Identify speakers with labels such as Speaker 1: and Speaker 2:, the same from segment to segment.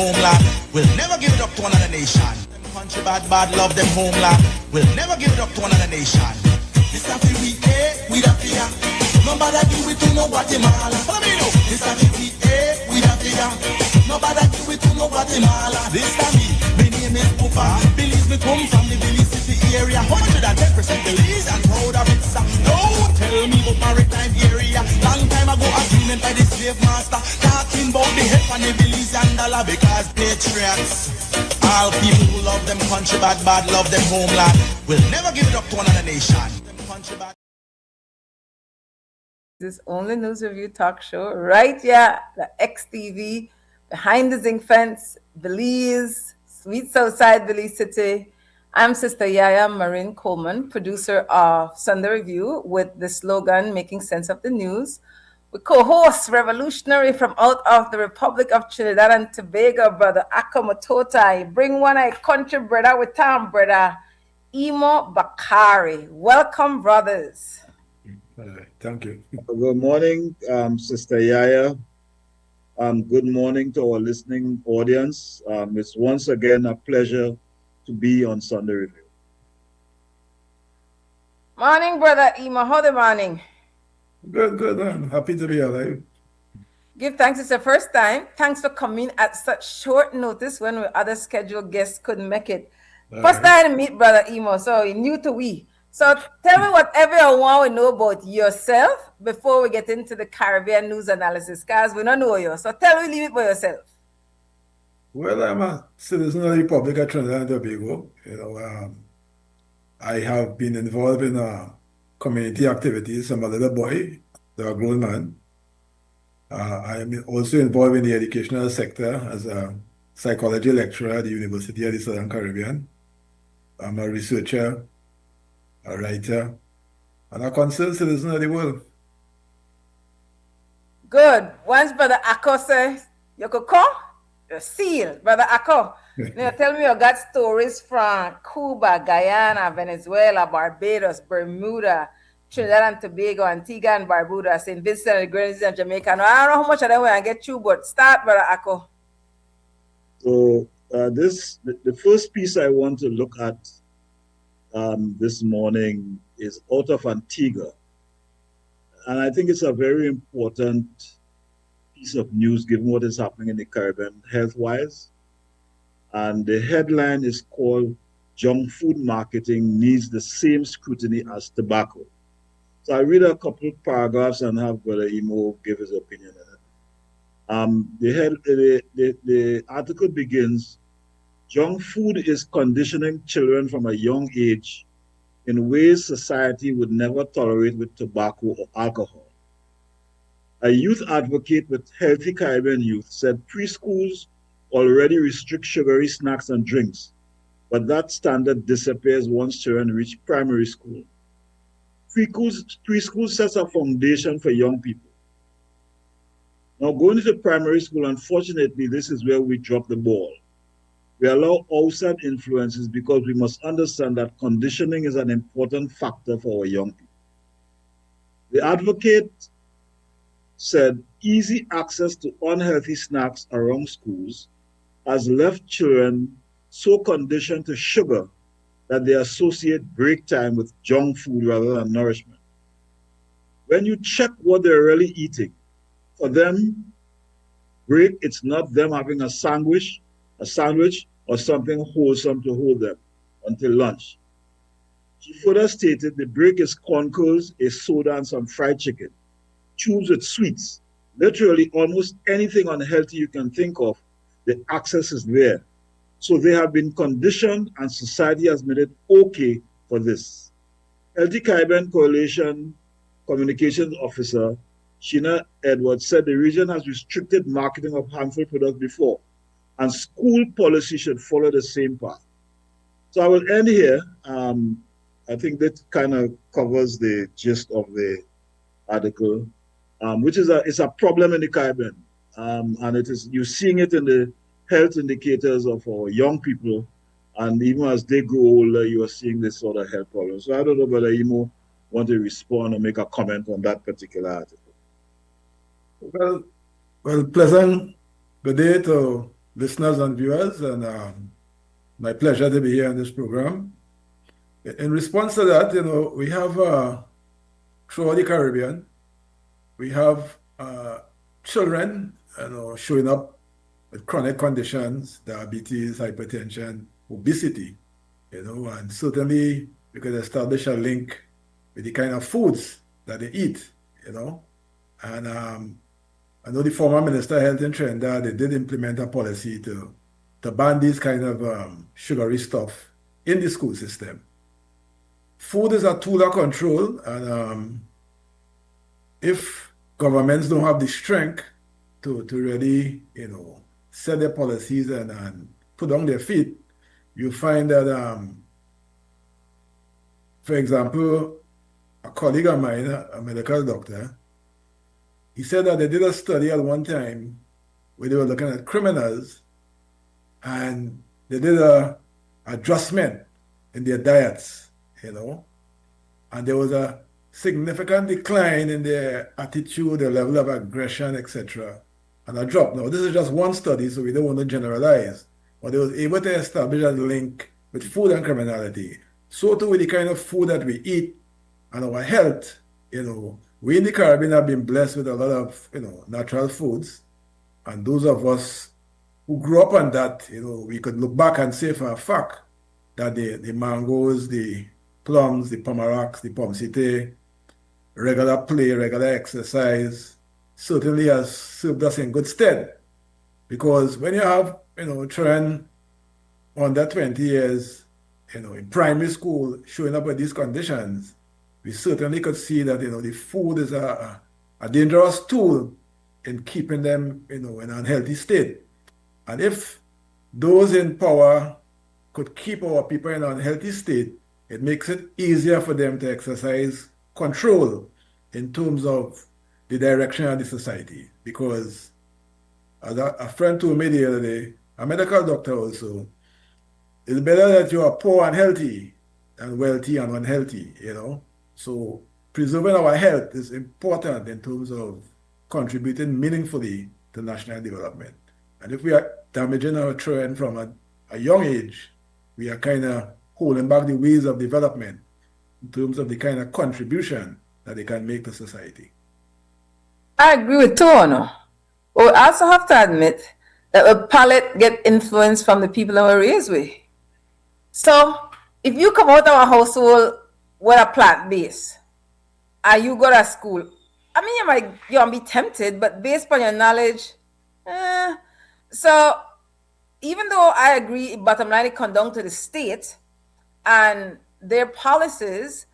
Speaker 1: homeland. We'll never give it up to another nation. Them country bad, bad, love them homeland. We'll never give it up to another nation. This time we we the fear. Nobody do it to no Guatemala. This time we the fear. Nobody do it to no Guatemala. This time my name is Pupa. Belize me come from the Belize City area. 110% Belize and proud of it. Don't tell me about maritime area. Long time ago agreement by the slave master. Talking about the help and the Belize and dollar because patriots. All people who love them country bad, bad, love them homeland. We'll never give it up to another nation. Them country bad.
Speaker 2: This only news review talk show, right? Yeah, the XTV, behind the zinc fence, Belize, sweet Southside Belize City. I'm Sister YaYa Marin Coleman, producer of Sunday Review with the slogan Making Sense of the News. We co-host revolutionary from out of the Republic of Trinidad and Tobago, brother Mutota. Bring one a country brother with Tom, brother Imo Bakari. Welcome, brothers.
Speaker 3: Thank you.
Speaker 4: Good morning, Sister YaYa. Good morning to our listening audience. It's once again a pleasure to be on Sunday Review.
Speaker 2: Morning, brother Imo. How the morning?
Speaker 3: Good, man. Happy to be alive.
Speaker 2: Give thanks. It's the first time. Thanks for coming at such short notice when other scheduled guests couldn't make it. First time to meet brother Imo, so you're new to we. So tell me whatever you want to know about yourself before we get into the Caribbean news analysis, because we don't know you. So tell me a little bit about yourself.
Speaker 3: Well, I'm a citizen of the Republic of Trinidad and Tobago. I have been involved in community activities from a little boy to a grown man. I am also involved in the educational sector as a psychology lecturer at the University of the Southern Caribbean. I'm a researcher, a writer, and a concerned citizen of the world.
Speaker 2: Good. Once Brother Akko says, you could come, you're sealed. Brother Akko, now tell me you got stories from Cuba, Guyana, Venezuela, Barbados, Bermuda, Trinidad and Tobago, Antigua and Barbuda, St. Vincent and the Grenadines and Jamaica. Now, I don't know how much of them I get you, but start, Brother Akko.
Speaker 4: So the first piece I want to look at this morning is out of Antigua. And I think it's a very important piece of news given what is happening in the Caribbean health-wise. And the headline is called Junk Food Marketing Needs the Same Scrutiny as Tobacco. So I read a couple of paragraphs and have Brother Imo give his opinion on it. The article begins, junk food is conditioning children from a young age in ways society would never tolerate with tobacco or alcohol. A youth advocate with Healthy Caribbean Youth said preschools already restrict sugary snacks and drinks, but that standard disappears once children reach primary school. Preschool sets a foundation for young people. Now, going into primary school, unfortunately, this is where we drop the ball. We allow outside influences because we must understand that conditioning is an important factor for our young people. The advocate said easy access to unhealthy snacks around schools has left children so conditioned to sugar that they associate break time with junk food rather than nourishment. When you check what they're really eating, for them, break, it's not them having a sandwich or something wholesome to hold them until lunch. She further stated the break is corn curls, a soda, and some fried chicken. Tubes with sweets. Literally almost anything unhealthy you can think of, the access is there. So they have been conditioned and society has made it okay for this. Healthy Caribbean Coalition Communications Officer Sheena Edwards said the region has restricted marketing of harmful products before, and school policy should follow the same path. So I will end here. I think that kind of covers the gist of the article, which is it's a problem in the Caribbean, and it is you're seeing it in the health indicators of our young people, and even as they grow older, you are seeing this sort of health problem. So I don't know whether Imo want to respond or make a comment on that particular article.
Speaker 3: Well, pleasant good day to listeners and viewers, and my pleasure to be here on this program. In response to that, we have throughout the Caribbean, we have children, showing up with chronic conditions, diabetes, hypertension, obesity, and certainly we could establish a link with the kind of foods that they eat, and I know the former Minister of Health in Trinidad, they did implement a policy to ban these kind of sugary stuff in the school system. Food is a tool of control, and if governments don't have the strength to really, set their policies and put on their feet, you find that, for example, a colleague of mine, a medical doctor, he said that they did a study at one time where they were looking at criminals and they did a adjustment in their diets, and there was a significant decline in their attitude, their level of aggression, etc., and a drop. Now, this is just one study, so we don't want to generalize, but they was able to establish a link with food and criminality. So too with the kind of food that we eat and our health, we in the Caribbean have been blessed with a lot of, natural foods. And those of us who grew up on that, we could look back and say for a fact that the mangoes, the plums, the pomerancs, the pomsite, regular play, regular exercise, certainly has served us in good stead. Because when you have, children under 20 years, in primary school showing up with these conditions, we certainly could see that, the food is a dangerous tool in keeping them, in an unhealthy state. And if those in power could keep our people in an unhealthy state, it makes it easier for them to exercise control in terms of the direction of the society. Because as a friend told me the other day, a medical doctor also, it's better that you are poor and healthy than wealthy and unhealthy, So preserving our health is important in terms of contributing meaningfully to national development. And if we are damaging our children from a young age, we are kind of holding back the wheels of development in terms of the kind of contribution that they can make to society.
Speaker 2: I agree with Tono. But we also have to admit that the palate get influenced from the people that we're raised with. So if you come out of a household with a plant base and you go to school, I mean, you might be tempted, but based on your knowledge, so even though I agree, bottom line, it comes down to the state and their policies,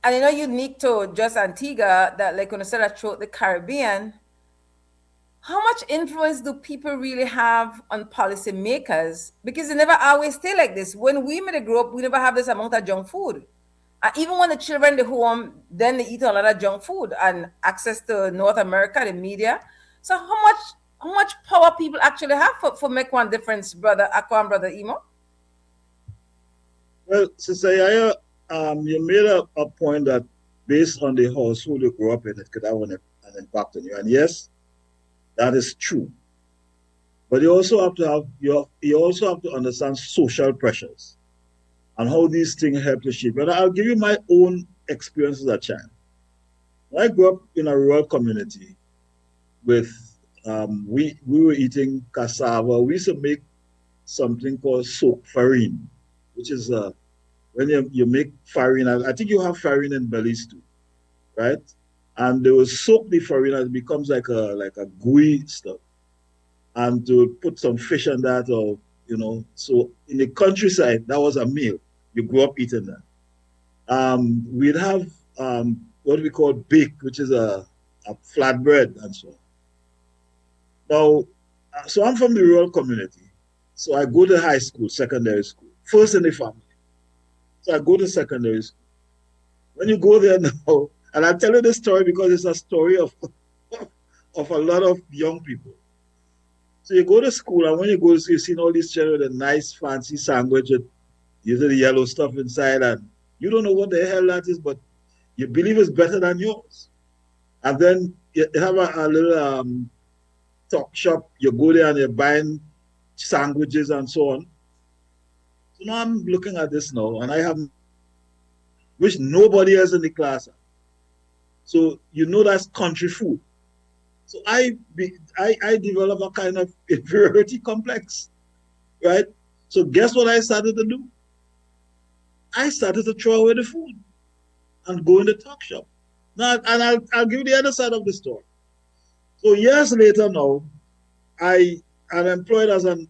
Speaker 2: and unique to just Antigua, that like when I said throughout the Caribbean, how much influence do people really have on policymakers? Because they never always stay like this. When we made a grow up, we never have this amount of junk food. Even when the children at home, then they eat a lot of junk food and access to North America, the media. So how much power people actually have for make one difference, brother Akwa and brother Emo?
Speaker 4: Well, Sister YaYa, you made a point that based on the household you grew up in, it could have an impact on you. And yes, that is true. But you also have to understand social pressures and how these things help to shape. And I'll give you my own experience as a child. When I grew up in a rural community with we were eating cassava. We used to make something called soak farine, which is when you make farine. I think you have farine in Belize too, right? And they will soak the farine and it becomes like a gooey stuff. And to put some fish on that, or so in the countryside, that was a meal. You grew up eating that. We'd have what we call bake, which is a flatbread and so on. Now, so I'm from the rural community. So I go to high school, secondary school, first in the family. So I go to secondary school. When you go there now, and I tell you this story because it's a story of a lot of young people. So you go to school, and when you go to school, you see all these children with a nice fancy sandwich with usually yellow stuff inside, and you don't know what the hell that is, but you believe it's better than yours. And then you have a little talk shop. You go there and you're buying sandwiches and so on. So now I'm looking at this now, and I have, which nobody else in the class has. So you know that's country food. So I develop a kind of inferiority complex, right? So guess what I started to do? I started to throw away the food and go in the tuck shop. Now, and I'll give you the other side of the story. So years later now, I am employed as I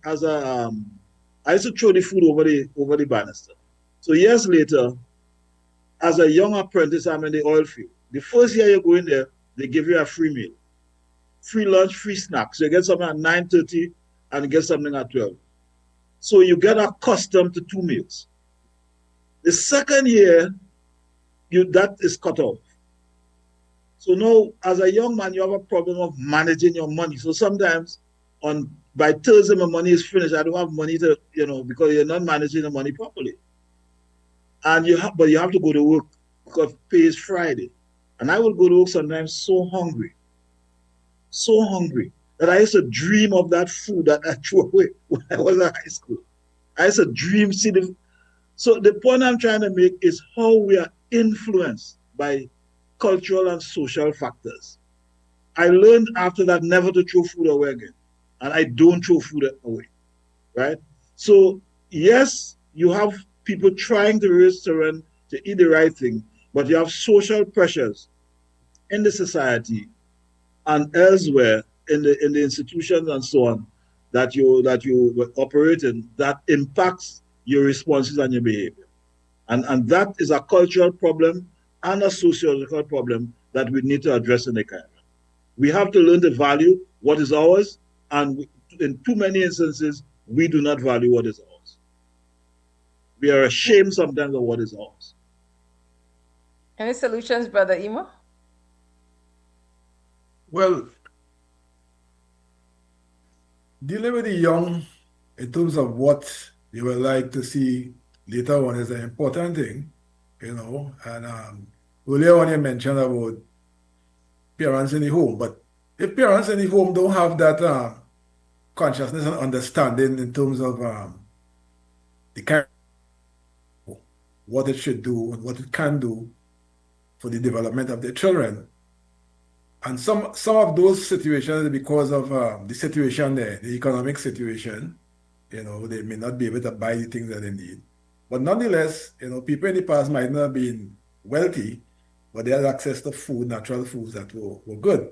Speaker 4: used to throw the food over the banister. So years later, as a young apprentice, I'm in the oil field. The first year you go in there, they give you a free meal, free lunch, free snacks. So you get something at 9:30 and you get something at 12. So you get accustomed to 2 meals. The second year, that is cut off. So now, as a young man, you have a problem of managing your money. So sometimes, by Thursday, my money is finished. I don't have money to, because you're not managing the money properly. And but you have to go to work because pay is Friday. And I would go to work sometimes so hungry that I used to dream of that food that I threw away when I was in high school. I used to dream. So the point I'm trying to make is how we are influenced by cultural and social factors. I learned after that never to throw food away again. And I don't throw food away, right? So yes, you have people trying to raise children to eat the right thing, but you have social pressures in the society and elsewhere in the institutions and so on that you operate in that impacts your responses and your behavior. And that is a cultural problem and a sociological problem that we need to address in the country. We have to learn to value what is ours, and in too many instances, we do not value what is ours. We are ashamed sometimes of what is ours.
Speaker 2: Any solutions, Brother Emo?
Speaker 3: Well, dealing with the young in terms of what you would like to see later on is an important thing, and earlier on you mentioned about parents in the home, but if parents in the home don't have that consciousness and understanding in terms of the kind of what it should do and what it can do for the development of their children, and some of those situations because of the situation there, the economic situation, they may not be able to buy the things that they need. But nonetheless, people in the past might not have been wealthy, but they had access to food, natural foods that were good.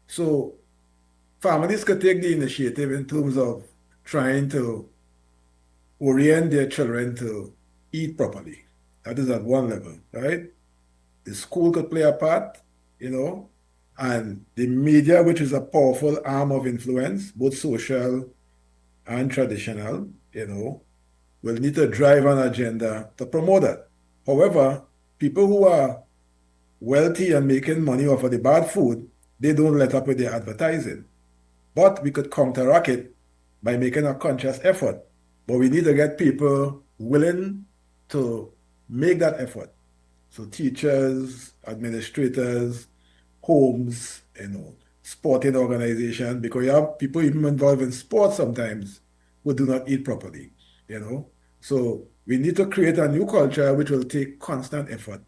Speaker 3: So families could take the initiative in terms of trying to orient their children to eat properly. That is at one level, right? The school could play a part, and the media, which is a powerful arm of influence, both social and traditional, will need to drive an agenda to promote that. However, people who are wealthy and making money off of the bad food, they don't let up with their advertising. But we could counteract it by making a conscious effort. But we need to get people willing to make that effort. So teachers, administrators, homes, sporting organizations, because you have people even involved in sports sometimes who do not eat properly, So we need to create a new culture which will take constant effort,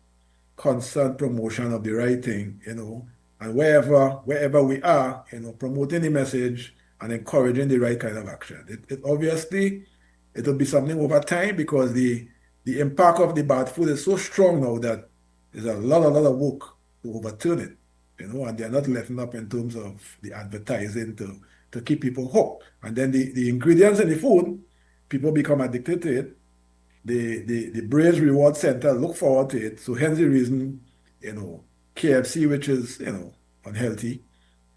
Speaker 3: constant promotion of the right thing, and wherever we are, promoting the message and encouraging the right kind of action. It obviously, it'll be something over time because the impact of the bad food is so strong now that there's a lot of work to overturn it, and they're not letting up in terms of the advertising to keep people hooked. And then the ingredients in the food, people become addicted to it. The brain's reward center look forward to it. So hence the reason, KFC, which is, unhealthy,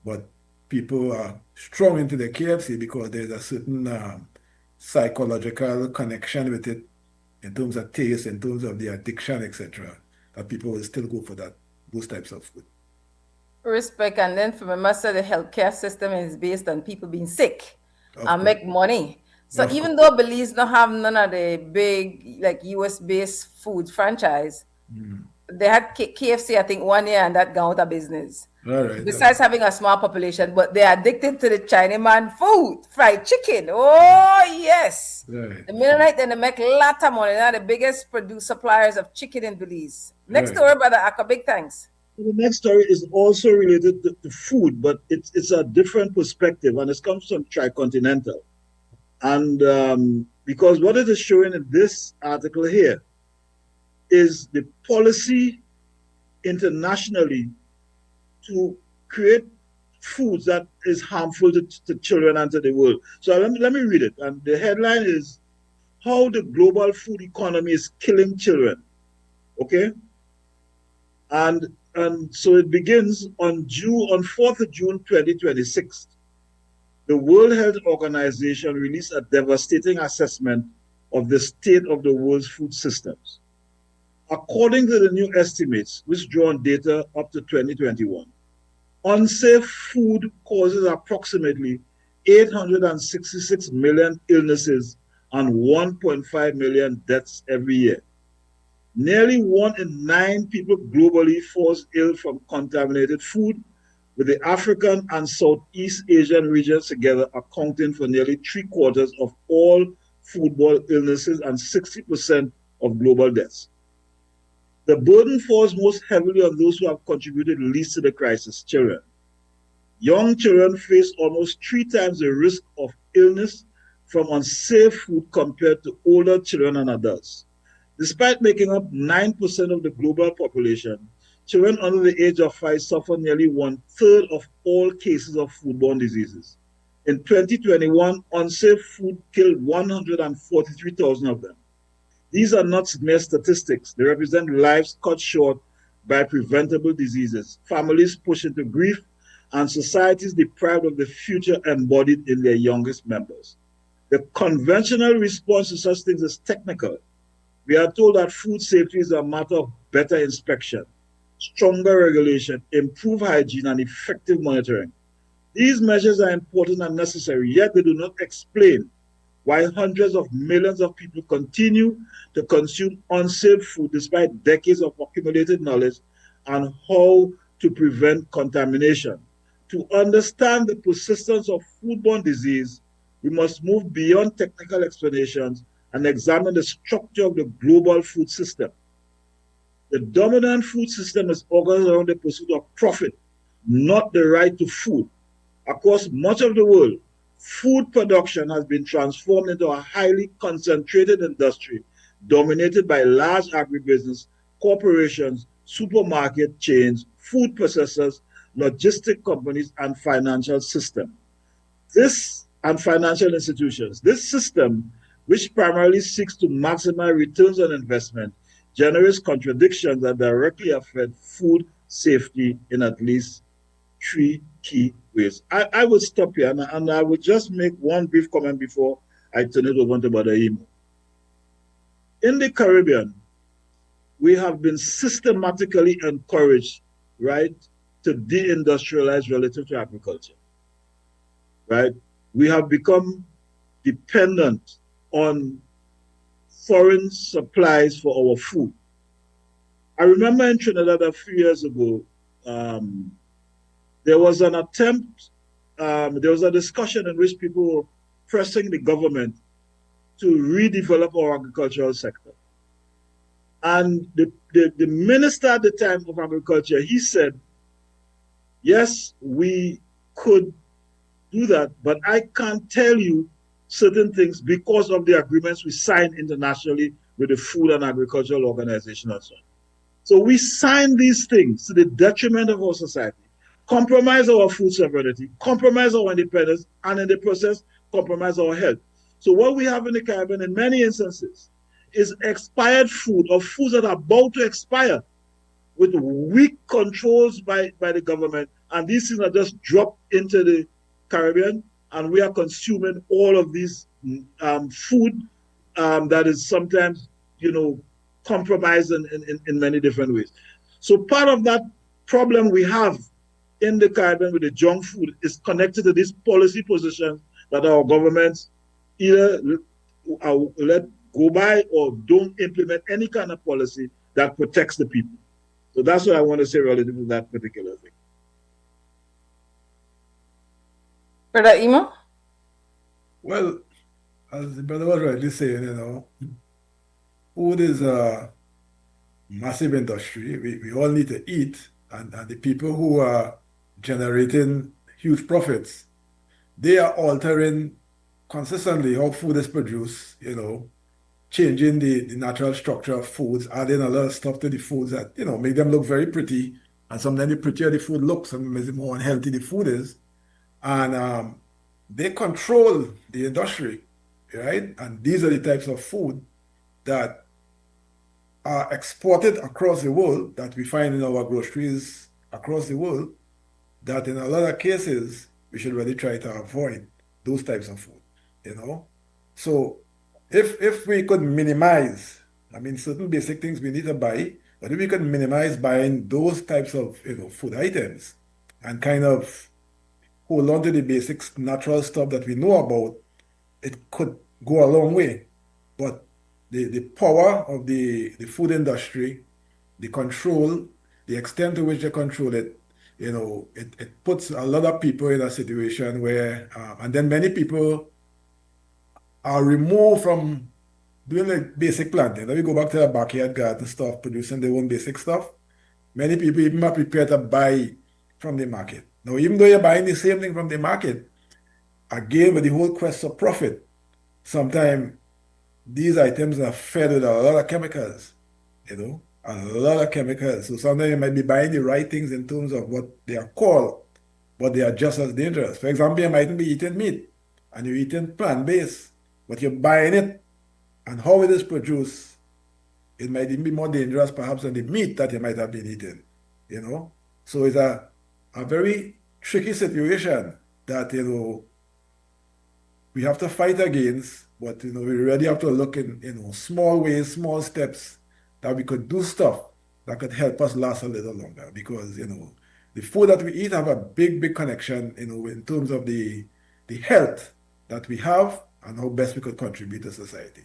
Speaker 3: but people are strong into the KFC because there's a certain psychological connection with it in terms of taste, in terms of the addiction, etc., that people will still go for those types of food.
Speaker 2: Respect, and then for my master, the healthcare system is based on people being sick
Speaker 3: Of
Speaker 2: and
Speaker 3: course.
Speaker 2: make money. So
Speaker 3: Of
Speaker 2: even though Belize don't have none of the big, like US-based food franchise, they had KFC, I think, 1 year, and that gone out of business.
Speaker 3: All right.
Speaker 2: Besides having a small population, but they're addicted to the Chinaman food, fried chicken. Oh, yes.
Speaker 3: Right.
Speaker 2: The Mennonite, then they make a lot of money. They're the biggest suppliers of chicken in Belize. Next
Speaker 3: Right.
Speaker 2: door, Brother Akka, big thanks.
Speaker 4: The next story is also related to food, but it's a different perspective, and it comes from Tricontinental. And because what it is showing in this article here is the policy internationally to create foods that is harmful to children and to the world. So let me read it. And the headline is How the Global Food Economy is Killing Children. Okay? And so it begins on 4th of June 2026. The World Health Organization released a devastating assessment of the state of the world's food systems. According to the new estimates, which draw on data up to 2021, unsafe food causes approximately 866 million illnesses and 1.5 million deaths every year. Nearly 1 in 9 people globally falls ill from contaminated food, with the African and Southeast Asian regions together accounting for nearly 3/4 of all foodborne illnesses and 60% of global deaths. The burden falls most heavily on those who have contributed least to the crisis, children. Young children face almost 3 times the risk of illness from unsafe food compared to older children and adults. Despite making up 9% of the global population, children under the age of 5 suffer nearly 1/3 of all cases of foodborne diseases. In 2021, unsafe food killed 143,000 of them. These are not mere statistics. They represent lives cut short by preventable diseases, families pushed into grief, and societies deprived of the future embodied in their youngest members. The conventional response to such things is technical. We are told that food safety is a matter of better inspection, stronger regulation, improved hygiene, and effective monitoring. These measures are important and necessary, yet they do not explain why hundreds of millions of people continue to consume unsafe food despite decades of accumulated knowledge on how to prevent contamination. To understand the persistence of foodborne disease, we must move beyond technical explanations and examine the structure of the global food system. The dominant food system is organized around the pursuit of profit, not the right to food. Across much of the world, food production has been transformed into a highly concentrated industry dominated by large agribusiness, corporations, supermarket chains, food processors, logistic companies, and financial system. Financial institutions. This system, which primarily seeks to maximize returns on investment, generates contradictions that directly affect food safety in at least 3 key ways. I would stop here and I would just make one brief comment before I turn it over to Brother Imo. In the Caribbean, we have been systematically encouraged, right, to deindustrialize relative to agriculture, right? We have become dependent on foreign supplies for our food. I remember in Trinidad a few years ago, there was an attempt, there was a discussion in which people were pressing the government to redevelop our agricultural sector. And the minister at the time of agriculture, he said, yes, we could do that, but I can't tell you certain things because of the agreements we signed internationally with the Food and Agricultural Organization and so on. So we signed these things to the detriment of our society, compromise our food sovereignty, compromise our independence, and in the process, compromise our health. So what we have in the Caribbean in many instances is expired food or foods that are about to expire with weak controls by the government. And these things are just dropped into the Caribbean, and we are consuming all of these food that is sometimes, compromised in many different ways. So part of that problem we have in the Caribbean with the junk food is connected to these policy positions that our governments either let go by or don't implement any kind of policy that protects the people. So that's what I want to say relative to that particular thing.
Speaker 2: Breddah Emo?
Speaker 3: Well, as the brother was rightly saying, food is a massive industry. We all need to eat, and the people who are generating huge profits, they are altering consistently how food is produced, changing the natural structure of foods, adding a lot of stuff to the foods that, make them look very pretty. And sometimes the prettier the food looks, sometimes the more unhealthy the food is. And they control the industry, right? And these are the types of food that are exported across the world, that we find in our groceries across the world, that in a lot of cases, we should really try to avoid those types of food. So if we could minimize, certain basic things we need to buy, but if we could minimize buying those types of, food items and kind of hold on to the basic natural stuff that we know about, it could go a long way. But the power of the food industry, the control, the extent to which they control it, it puts a lot of people in a situation where, and then many people are removed from doing the basic planting. Let me go back to the backyard garden stuff, producing their own basic stuff. Many people even are prepared to buy from the market. Now, even though you're buying the same thing from the market, again, with the whole quest of profit, sometimes these items are fed with a lot of chemicals, a lot of chemicals. So sometimes you might be buying the right things in terms of what they are called, but they are just as dangerous. For example, you mightn't be eating meat and you're eating plant-based, but you're buying it, and how it is produced, it might even be more dangerous perhaps than the meat that you might have been eating, So it's a very tricky situation that, we have to fight against, but, we really have to look in, small ways, small steps that we could do stuff that could help us last a little longer, because, the food that we eat have a big, big connection, in terms of the health that we have and how best we could contribute to society.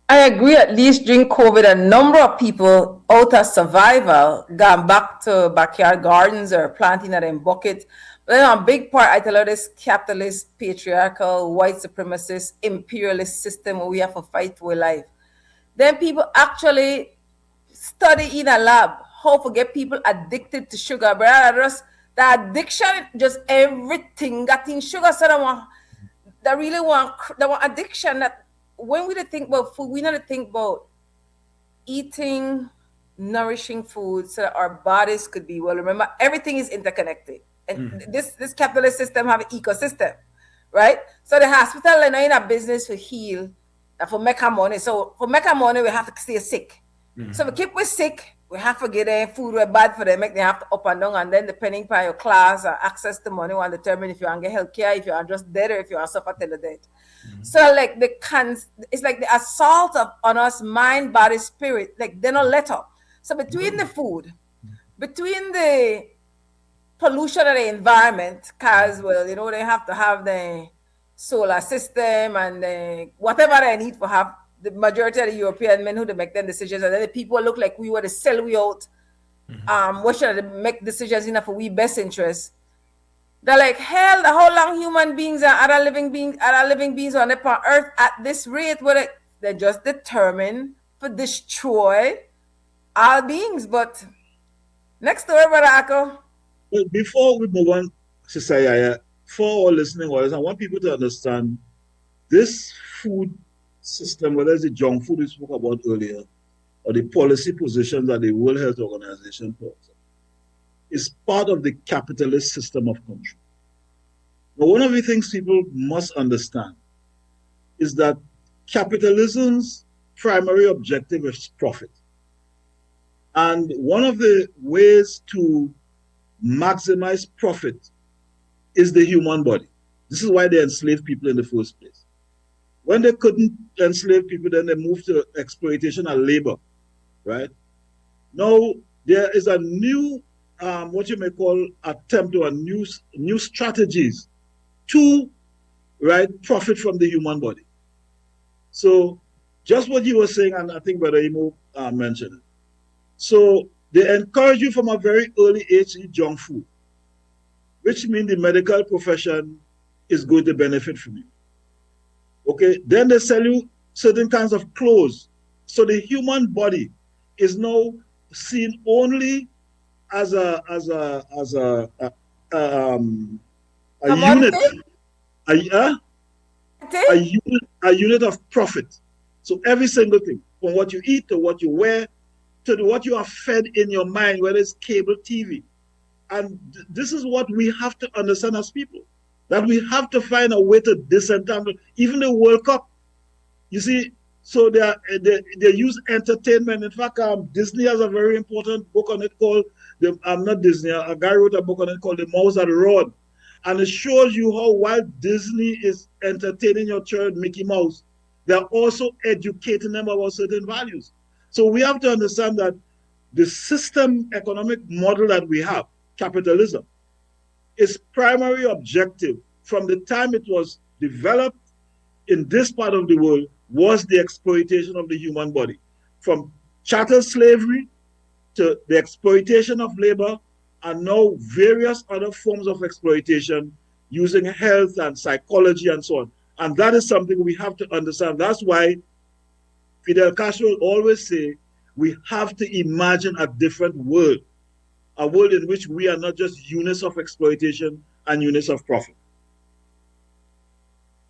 Speaker 2: I agree. At least during COVID, a number of people out of survival gone back to backyard gardens or planting it in buckets. But then a big part, I tell you, this capitalist, patriarchal, white supremacist, imperialist system where we have to fight for life. Then people actually study in a lab how to get people addicted to sugar. But the addiction, just everything got in sugar. So they really want addiction. That when we think about food, we need to think about eating nourishing food so that our bodies could be well. Remember, everything is interconnected. And this capitalist system have an ecosystem, right? So the hospital is in a business to heal, for make our money. So for make our money, we have to stay sick. So if we keep we sick, we have to get them food we're bad for them, make them have to up and down, and then depending upon your class or access to money will determine if you want to get health care, if you are just dead, or if you are suffer till the death. So like it's like the assault on us, mind, body, spirit, like they don't let up. So between the food, between the pollution of the environment, because they have to have the solar system and whatever they need for have the majority of the European men who they make them decisions, and then the people look like we were to sell we out. What should they make decisions enough for we best interest? They're like, hell, the whole long human beings and other living beings on the earth at this rate, where they're just determined to destroy all beings. But next story, Brother Akko.
Speaker 4: Well, before we move on, Sister YaYa, for our listening audience, I want people to understand this food system, whether it's the junk food we spoke about earlier, or the policy positions that the World Health Organization talks, is part of the capitalist system of control. Now, one of the things people must understand is that capitalism's primary objective is profit. And one of the ways to maximize profit is the human body. This is why they enslave people in the first place. When they couldn't enslave people, then they moved to exploitation and labor, right? Now, there is a new, what you may call, attempt or new strategies to, profit from the human body. So just what you were saying, and I think Brother Imo mentioned it. So They encourage you from a very early age to eat junk food, which means the medical profession is going to benefit from you. Okay, then they sell you certain kinds of clothes. So the human body is now seen only as a unit,
Speaker 2: Commodity?
Speaker 4: a unit of profit. So every single thing, from what you eat to what you wear to what you are fed in your mind, whether it's cable TV. And this is what we have to understand as people, that we have to find a way to disentangle. Even the World Cup, you see, so they use entertainment. In fact, Disney has a very important book on it called, not Disney, a guy wrote a book on it called The Mouse That Roared. And it shows you how while Disney is entertaining your child, Mickey Mouse, they're also educating them about certain values. So we have to understand that the system economic model that we have, capitalism, its primary objective from the time it was developed in this part of the world was the exploitation of the human body, from chattel slavery to the exploitation of labor, and now various other forms of exploitation using health and psychology and so on. And that is something we have to understand. That's why Fidel Castro will always say we have to imagine a different world, a world in which we are not just units of exploitation and units of profit.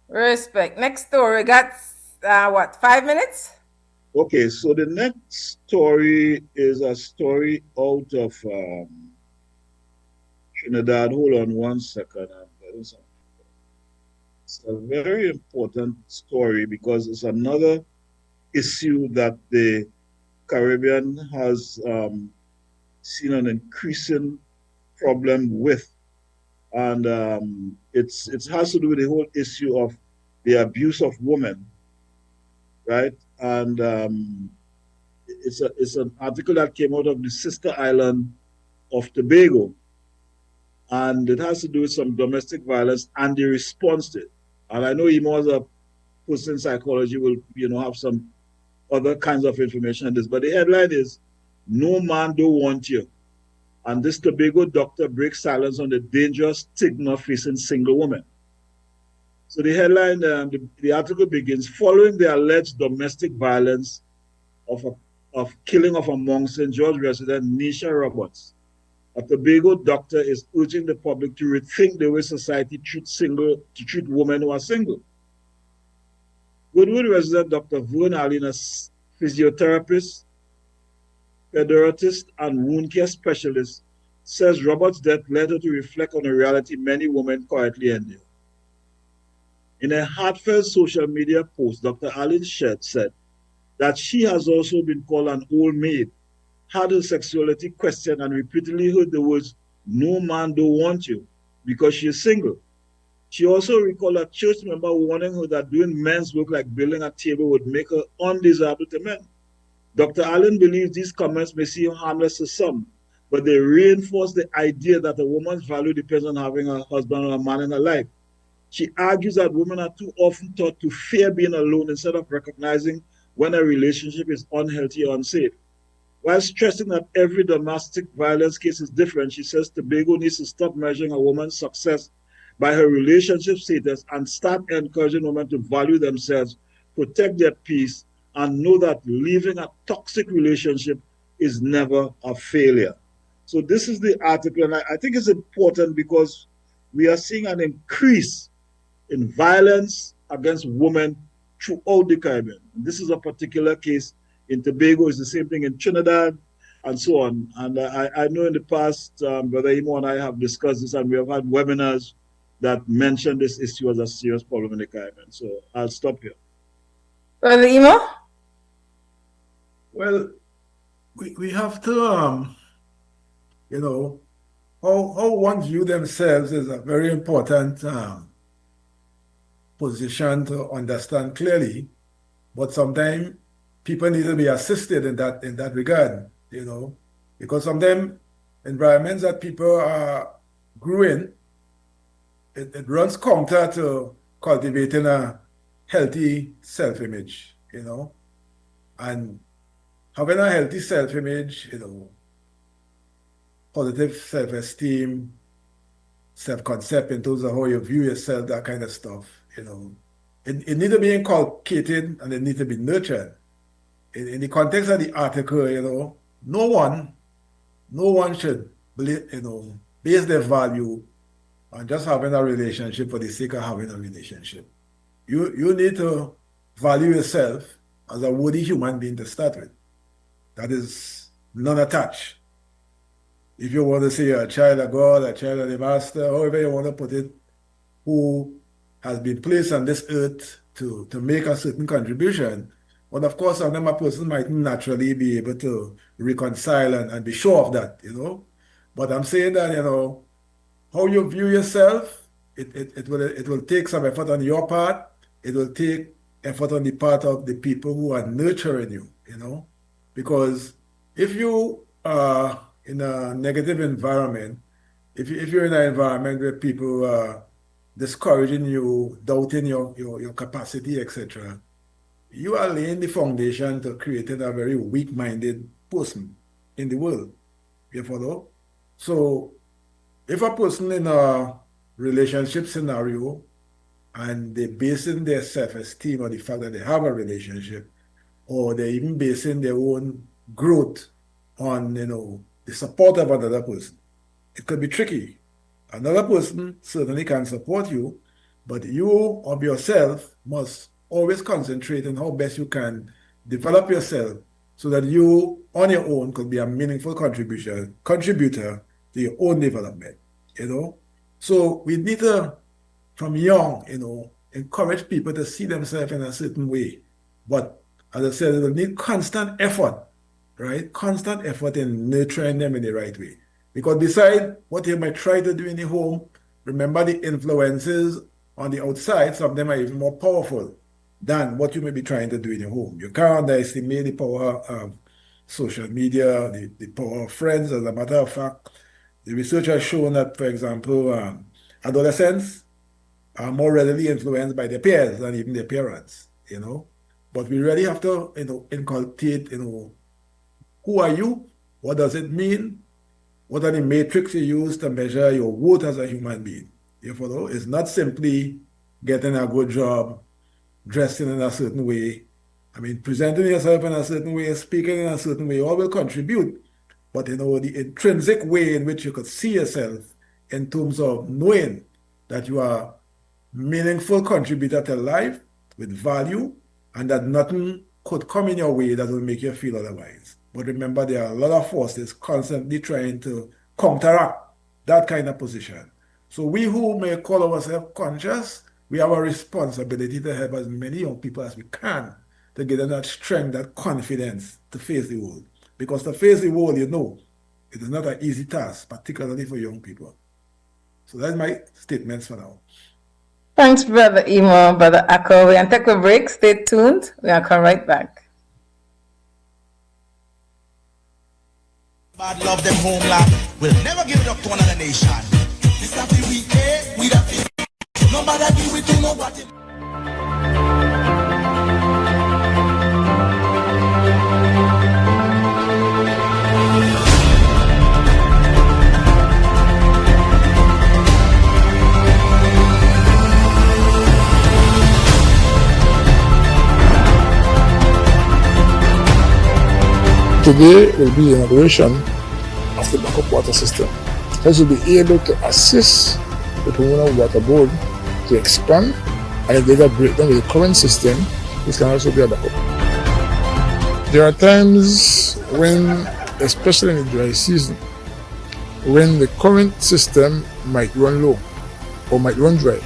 Speaker 2: Respect. Next story. Got what, 5 minutes?
Speaker 4: Okay, so the next story is a story out of Trinidad. Hold on one second. It's a very important story because it's another issue that the Caribbean has seen an increasing problem with. And it has to do with the whole issue of the abuse of women, right? And it's an article that came out of the sister island of Tobago, and it has to do with some domestic violence and the response to it. And I know Imo as a person in psychology will, have some other kinds of information on this, but the headline is "No Man Don't Want You," and this Tobago doctor breaks silence on the dangerous stigma facing single women. So the headline, the article begins, following the alleged domestic violence of killing of a Mount St. George resident, Nisha Roberts. A Tobago doctor is urging the public to rethink the way society treats women who are single. Goodwood resident Dr. Vern Allen, a physiotherapist, pediatrist, and wound care specialist, says Roberts' death led her to reflect on the reality many women quietly endure. In a heartfelt social media post, Dr. Allen said that she has also been called an old maid, had her sexuality questioned, and repeatedly heard the words, "No man don't want you," because she is single. She also recalled a church member warning her that doing men's work like building a table would make her undesirable to men. Dr. Allen believes these comments may seem harmless to some, but they reinforce the idea that a woman's value depends on having a husband or a man in her life. She argues that women are too often taught to fear being alone instead of recognizing when a relationship is unhealthy or unsafe. While stressing that every domestic violence case is different, she says Tobago needs to stop measuring a woman's success by her relationship status and start encouraging women to value themselves, protect their peace, and know that leaving a toxic relationship is never a failure. So this is the article, and I think it's important because we are seeing an increase in violence against women throughout the Caribbean. This is a particular case in Tobago. It's the same thing in Trinidad and so on. And I know in the past, Brother Imo and I have discussed this, and we have had webinars that mention this issue as a serious problem in the Caribbean. So I'll stop here.
Speaker 2: Brother Imo?
Speaker 3: Well, we have to, how one view themselves is a very important position to understand clearly. But sometimes people need to be assisted in that regard, because sometimes environments that people grew in, it runs counter to cultivating a healthy self-image, and having a healthy self-image, positive self-esteem, self-concept in terms of how you view yourself, that kind of stuff, you know. It needs to be inculcated and it needs to be nurtured. In the context of the article, you know, no one should, you know, base their value on just having a relationship for the sake of having a relationship. You need to value yourself as a worthy human being to start with. That is non-attached. If you want to say you're a child of God, a child of the Master, however you want to put it, who has been placed on this earth to make a certain contribution, but of course, a person might naturally be able to reconcile and be sure of that, you know. But I'm saying that, you know, how you view yourself, it will take some effort on your part. It will take effort on the part of the people who are nurturing you, you know. Because if you are in a negative environment, if you're in an environment where people are discouraging you, doubting your capacity, etc., you are laying the foundation to creating a very weak-minded person in the world. You follow? So if a person in a relationship scenario and they're basing their self-esteem on the fact that they have a relationship, or they're even basing their own growth on, you know, the support of another person, it could be tricky. Another person certainly can support you, but you of yourself must always concentrate on how best you can develop yourself so that you on your own could be a meaningful contributor to your own development, you know. So we need to, from young, you know, encourage people to see themselves in a certain way. But as I said, it will need constant effort, right? Constant effort in nurturing them in the right way. Because beside what you might try to do in the home, remember the influences on the outside, some of them are even more powerful than what you may be trying to do in your home. You can't underestimate the power of social media, the power of friends. As a matter of fact, the research has shown that, for example, adolescents are more readily influenced by their peers than even their parents, you know. But we really have to, you know, inculcate, you know, who are you? What does it mean? What are the metrics you use to measure your worth as a human being? You follow? It's not simply getting a good job, dressing in a certain way. I mean, presenting yourself in a certain way, speaking in a certain way, all will contribute. But, you know, the intrinsic way in which you could see yourself in terms of knowing that you are a meaningful contributor to life with value and that nothing could come in your way that will make you feel otherwise. But remember, there are a lot of forces constantly trying to counteract that kind of position. So we who may call ourselves conscious, we have a responsibility to help as many young people as we can to get them that strength, that confidence to face the world. Because to face the world, you know, it is not an easy task, particularly for young people. So that's my statements for now.
Speaker 2: Thanks, Brother Emo, Brother Akko. We're going to take a break. Stay tuned. We're going to come right back.
Speaker 1: Bad love them homeland. We'll never give it up to another nation. This have the weak, we that feel. No matter do we do nobody.
Speaker 5: Today will be the inauguration of the backup water system. This will be able to assist the Coleman Water Board to expand, and if there's a breakdown with the current system, this can also be a backup. There are times when, especially in the dry season, when the current system might run low or might run dry,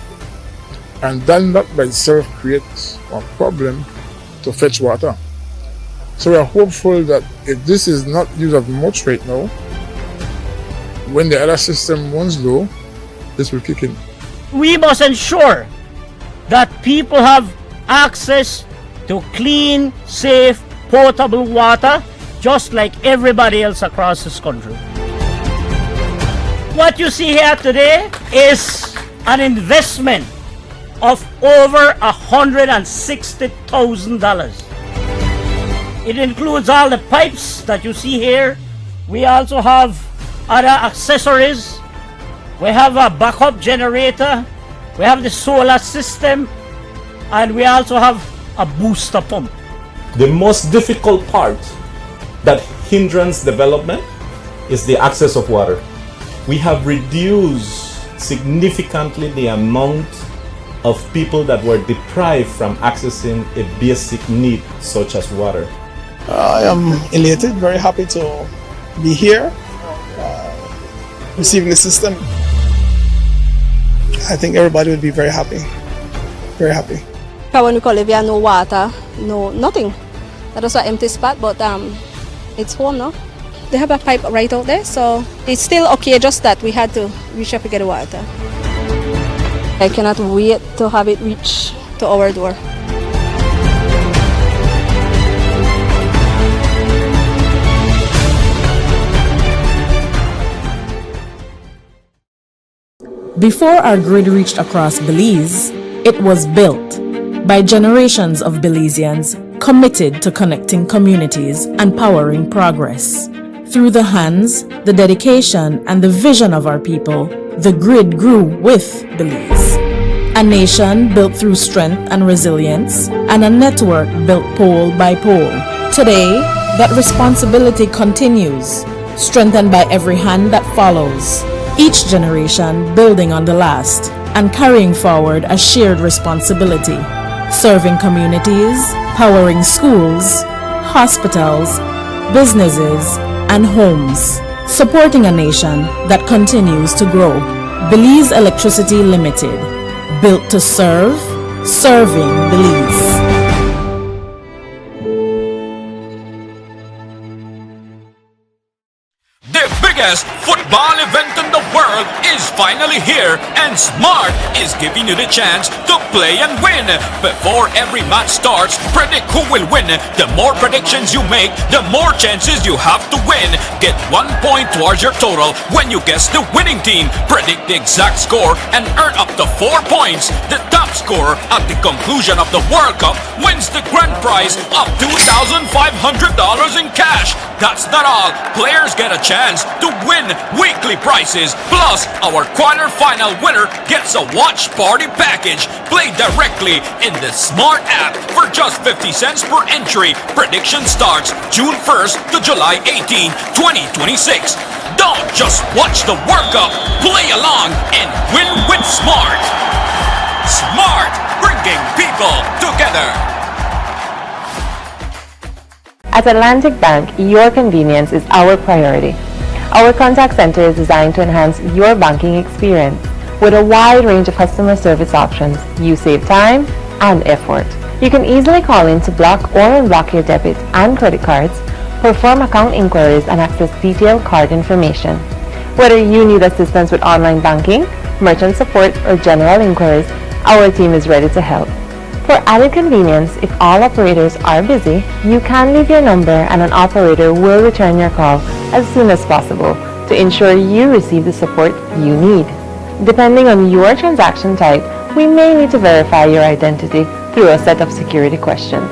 Speaker 5: and that by itself creates a problem to fetch water. So we are hopeful that if this is not used as much right now, when the other system runs low, this will kick in.
Speaker 6: We must ensure that people have access to clean, safe, potable water, just like everybody else across this country. What you see here today is an investment of over $160,000. It includes all the pipes that you see here. We also have other accessories. We have a backup generator, we have the solar system, and we also have a booster pump.
Speaker 7: The most difficult part that hinders development is the access of water. We have reduced significantly the amount of people that were deprived from accessing a basic need such as water.
Speaker 8: I am elated, very happy to be here, receiving the system. I think everybody would be very happy, very happy.
Speaker 9: When we call it, we have no water, no nothing. That was an empty spot, but it's home now. They have a pipe right out there, so it's still okay, just that we had to reach up to get the water. I cannot wait to have it reach to our door.
Speaker 10: Before our grid reached across Belize, it was built by generations of Belizeans committed to connecting communities and powering progress. Through the hands, the dedication, and the vision of our people, the grid grew with Belize. A nation built through strength and resilience, and a network built pole by pole. Today, that responsibility continues, strengthened by every hand that follows. Each generation building on the last and carrying forward a shared responsibility, serving communities, powering schools, hospitals, businesses, and homes, supporting a nation that continues to grow. Belize Electricity Limited, built to serve, serving Belize.
Speaker 11: The biggest football event in the world is finally here, and Smart is giving you the chance to play and win. Before every match starts, predict who will win. The more predictions you make, the more chances you have to win. Get 1 point towards your total when you guess the winning team. Predict the exact score and earn up to 4 points. The top scorer at the conclusion of the World Cup wins the grand prize of $2,500 in cash. That's not all. Players get a chance to win weekly prizes. Plus, our quarter-final winner gets a watch party package. Play directly in the Smart app for just 50 cents per entry. Prediction starts June 1st to July 18, 2026. Don't just watch the World Cup. Play along and win with Smart. Smart, bringing people together.
Speaker 12: At Atlantic Bank, your convenience is our priority. Our contact center is designed to enhance your banking experience. With a wide range of customer service options, you save time and effort. You can easily call in to block or unblock your debit and credit cards, perform account inquiries, and access detailed card information. Whether you need assistance with online banking, merchant support, or general inquiries, our team is ready to help. For added convenience, if all operators are busy, you can leave your number and an operator will return your call as soon as possible to ensure you receive the support you need. Depending on your transaction type, we may need to verify your identity through a set of security questions.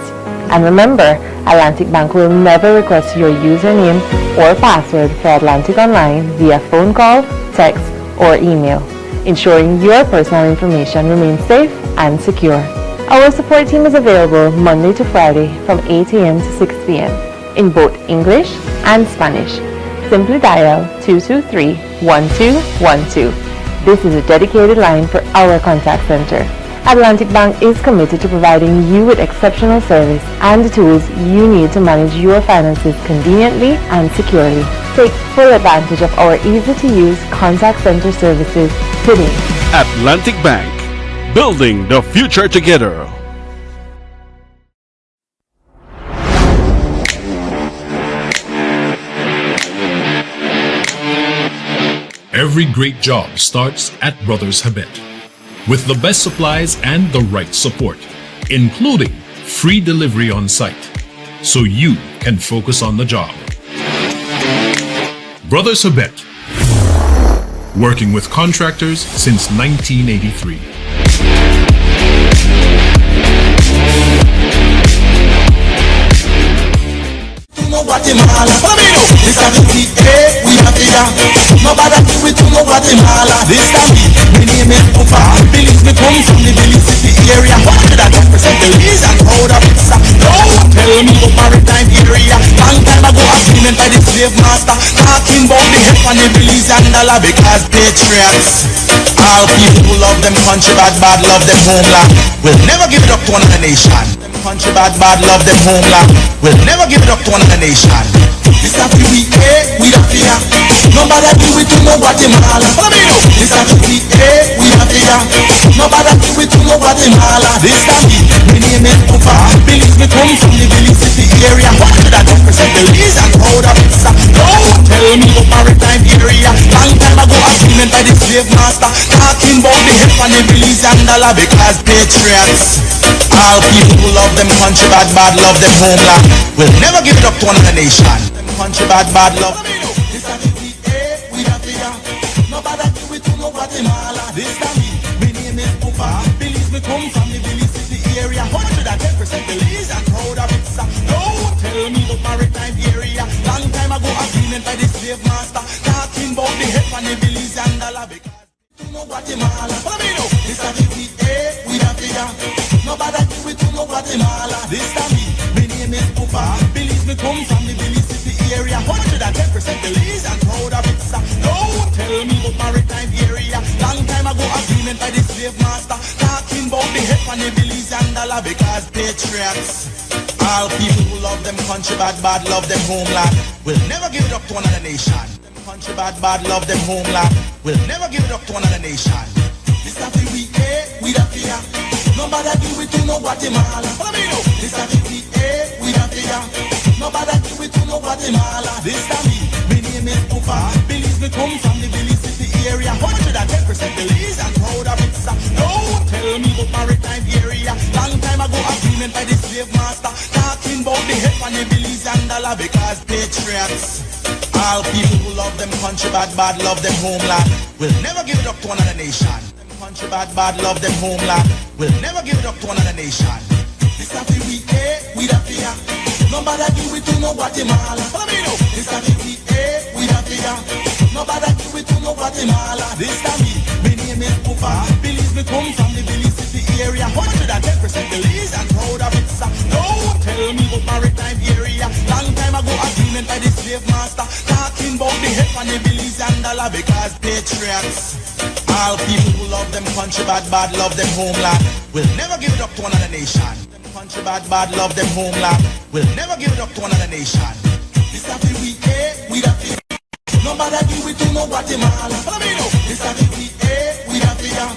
Speaker 12: And remember, Atlantic Bank will never request your username or password for Atlantic Online via phone call, text, or email, ensuring your personal information remains safe and secure. Our support team is available Monday to Friday from 8 a.m. to 6 p.m. in both English and Spanish. Simply dial 223-1212. This is a dedicated line for our contact center. Atlantic Bank is committed to providing you with exceptional service and the tools you need to manage your finances conveniently and securely. Take full advantage of our easy-to-use contact center services today.
Speaker 13: Atlantic Bank, building the future together.
Speaker 14: Every great job starts at Brothers Habet, with the best supplies and the right support, including free delivery on site, so you can focus on the job. Brothers Habet, working with contractors since 1983.
Speaker 1: Guatemala, this is the we have fear. Nobody do it to no Guatemala. This time me name is Ufa. Belize me come from the Belize City area. 100% Belize and proud of it. Don't tell me about maritime area. Long time ago agreement by the slave master. Talking about the help on the Belize and dollar because patriots. All people who love them country bad love them homeland. Will never give it up to another nation. Country bad love them homeland. Will never give it up to another nation. This have to be we don't fear. Nobody do it to no Guatemala. This have to be we don't fear. Nobody do it to no Guatemala. This time me name is Ufa. Belize me come from the Belize City area. 100% Belize and proud of it. Don't tell me about maritime area. Long time ago agreement by the slave master. Talking about the help on the Belize and dollar because patriots. All people who love them country bad love them homeland. Will never give it up to another nation. Country bad love. This time we don't fear. Nobody do it to no Guatemala. This time me name is Ufa. Belize me come from the Belize City area. 110% Belize and proud of it. Don't tell me about maritime area. Long time ago agreement by the slave master. Talking about the help on the Belize and dollar because to no Guatemala. This time we don't fear. Nobody do it to no Guatemala. This time me name is Ufa. Belize me come from the Belize City area. 110% Belize and proud of it. Don't tell me about maritime area. Long time ago agreement by the slave master. Talking about the help on the Belize and dollar because patriots. All people who love them country bad love them homeland. Will never give it up to another nation. Country bad love them homeland. Will never give it up to another nation. This time we don't fear. Nobody do it to no Guatemala. This time we don't fear. Nobody do it to no Guatemala. This time me name is Ufa. Belize me come from the Belize City area. 110% Belize and proud of it. Don't tell me about maritime area. Long time ago agreement by the slave master. Talking about the help on the Belize and dollar because patriots. All people who love them country bad love them homeland. Will never give it up to another nation. Country bad love them homeland. Will never give it up to another nation. This time we don't fear. Nobody do it to no Guatemala. This time we don't fear. Nobody do it to no Guatemala. This time me name is Ufa. Belize me come from the Belize City area. 110% Belize and proud of it. Don't tell me about maritime area. Long time ago agreement by the slave master. Talking about the help on the Belize and dollar because patriots. All people who love them country bad love them homeland. Will never give it up to another nation. Country bad love them homeland. Will never give it up to another nation. This time we don't fear. Nobody do it to no Guatemala. This time we don't fear.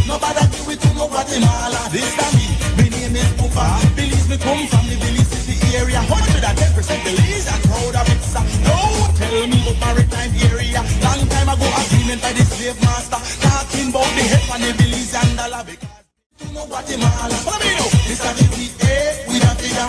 Speaker 1: Nobody do it to no Guatemala. This time me name is Ufa. Belize me come from the Belize City area. 110% Belize and proud of it. Don't tell me about maritime area. Long time ago agreement by the slave master. Talking about the help on the Belize and dollar because to no Guatemala. This time we don't fear.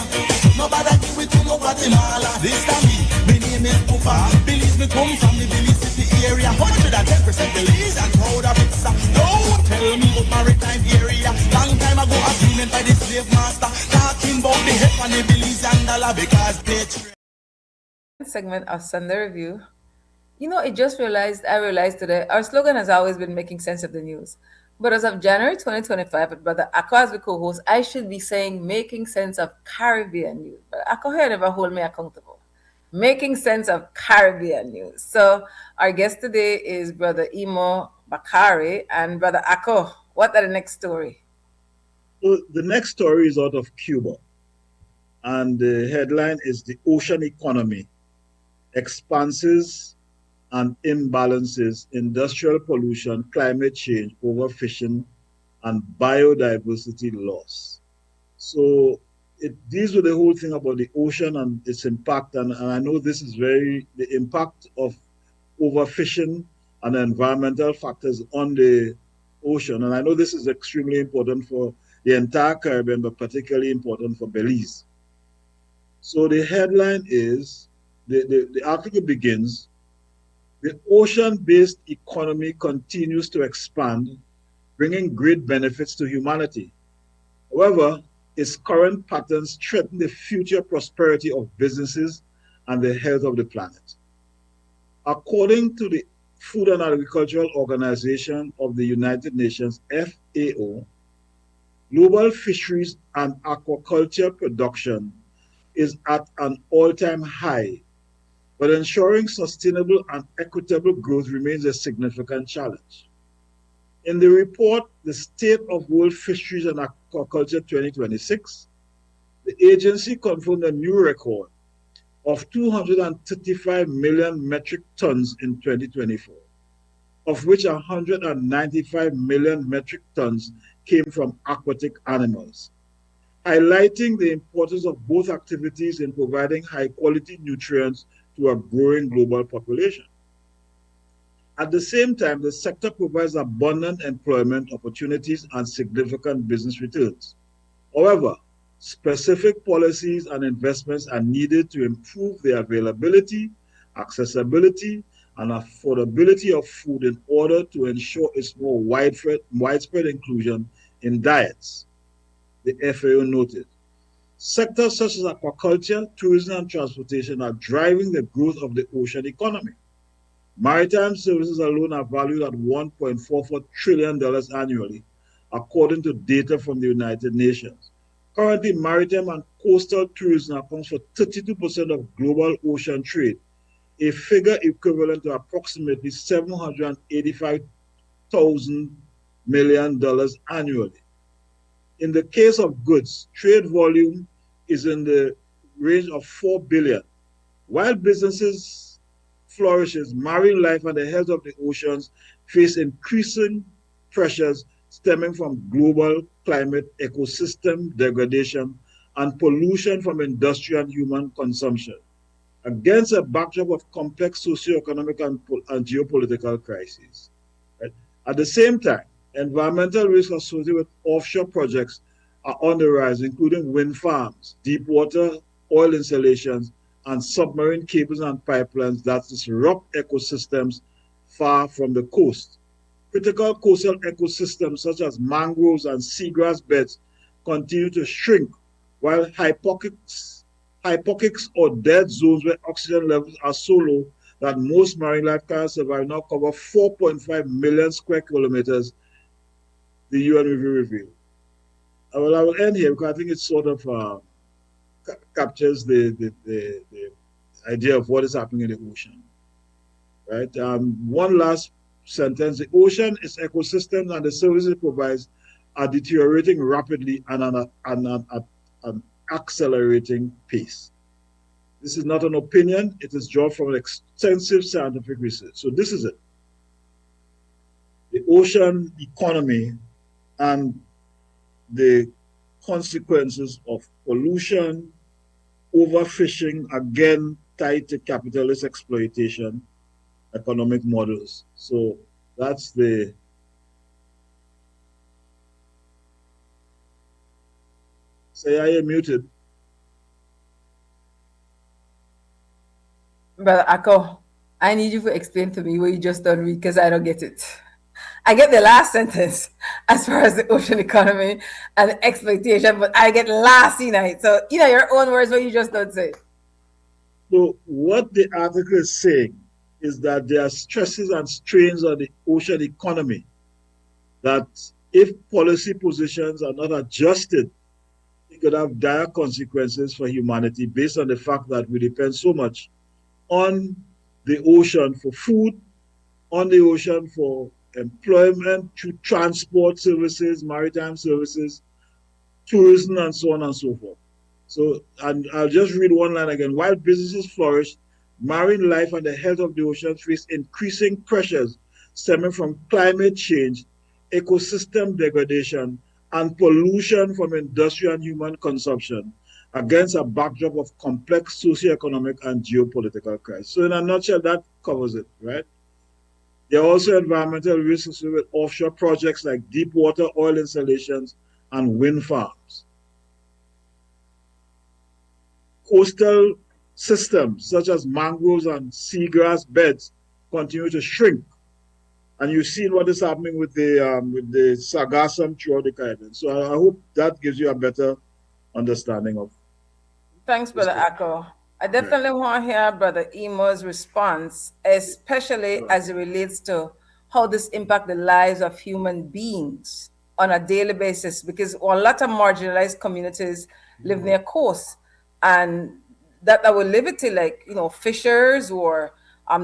Speaker 1: Nobody do it to no Guatemala. This time me name is Ufa. Belize me come from the Belize City area. 110% Belize and proud of it. Don't tell me about maritime area. Long time ago agreement by the slave master. Talking about the help on the Belize and dollar because patriots.
Speaker 2: Segment of Sunday Review. You know, I realized today, our slogan has always been making sense of the news. But as of January 2025, with Brother Akko as the co-host, I should be saying making sense of Caribbean news. But Akko here never hold me accountable. Making sense of Caribbean news. So our guest today is Brother Imo Bakari and Brother Akko. What are the next story?
Speaker 4: So the next story is out of Cuba. And the headline is The Ocean Economy, Expanses and Imbalances, Industrial Pollution, Climate Change, Overfishing, and Biodiversity Loss. So it deals with the whole thing about the ocean and its impact. And I know this is the impact of overfishing and environmental factors on the ocean. And I know this is extremely important for the entire Caribbean, but particularly important for Belize. So the headline is, the article begins, the ocean-based economy continues to expand, bringing great benefits to humanity. However, its current patterns threaten the future prosperity of businesses and the health of the planet. According to the Food and Agricultural Organization of the United Nations, FAO, global fisheries and aquaculture production is at an all-time high, but ensuring sustainable and equitable growth remains a significant challenge. In the report, The State of World Fisheries and Aquaculture 2026, the agency confirmed a new record of 235 million metric tons in 2024, of which 195 million metric tons came from aquatic animals, highlighting the importance of both activities in providing high-quality nutrients to a growing global population. At the same time, the sector provides abundant employment opportunities and significant business returns. However, specific policies and investments are needed to improve the availability, accessibility, and affordability of food in order to ensure its more widespread inclusion in diets, the FAO noted. Sectors such as aquaculture, tourism, and transportation are driving the growth of the ocean economy. Maritime services alone are valued at $1.44 trillion annually, according to data from the United Nations. Currently, maritime and coastal tourism accounts for 32% of global ocean trade, a figure equivalent to approximately $785,000 million annually. In the case of goods, trade volume is in the range of 4 billion. While businesses flourishes, marine life and the health of the oceans face increasing pressures stemming from global climate, ecosystem degradation, and pollution from industrial and human consumption. Against a backdrop of complex socioeconomic and geopolitical crises. Right? At the same time, environmental risks associated with offshore projects are on the rise, including wind farms, deep water oil installations, and submarine cables and pipelines that disrupt ecosystems far from the coast. Critical coastal ecosystems such as mangroves and seagrass beds continue to shrink, while hypoxics or dead zones where oxygen levels are so low that most marine life cannot survive now cover 4.5 million square kilometers, the UN review revealed. I will end here because I think it sort of captures the idea of what is happening in the ocean. Right? One last sentence: the ocean, its ecosystems, and the services it provides are deteriorating rapidly and at an accelerating pace. This is not an opinion; it is drawn from extensive scientific research. So this is it: the ocean economy and the consequences of pollution, overfishing, again tied to capitalist exploitation, economic models. So that's the YaYa muted.
Speaker 2: Brother Akko, I need you to explain to me what you just done read because I don't get it. I get the last sentence as far as the ocean economy and exploitation, but I get last night. So, your own words, what you just don't say.
Speaker 4: So what the article is saying is that there are stresses and strains on the ocean economy that if policy positions are not adjusted, it could have dire consequences for humanity based on the fact that we depend so much on the ocean for food, on the ocean for employment, through transport services, maritime services, tourism, and so on and so forth. So, and I'll just read one line again. While businesses flourish, marine life and the health of the ocean face increasing pressures stemming from climate change, ecosystem degradation, and pollution from industrial and human consumption against a backdrop of complex socioeconomic and geopolitical crisis. So in a nutshell, that covers it, right? There are also environmental risks with offshore projects like deep water oil installations and wind farms. Coastal systems such as mangroves and seagrass beds continue to shrink. And you've seen what is happening with the sargassum throughout the Caribbean. So I hope that gives you a better understanding of.
Speaker 2: Thanks, Brother Akko. I definitely want to hear Brother Emo's response, especially as it relates to how this impact the lives of human beings on a daily basis, because a lot of marginalized communities live near coast, and that will live it to, like, fishers or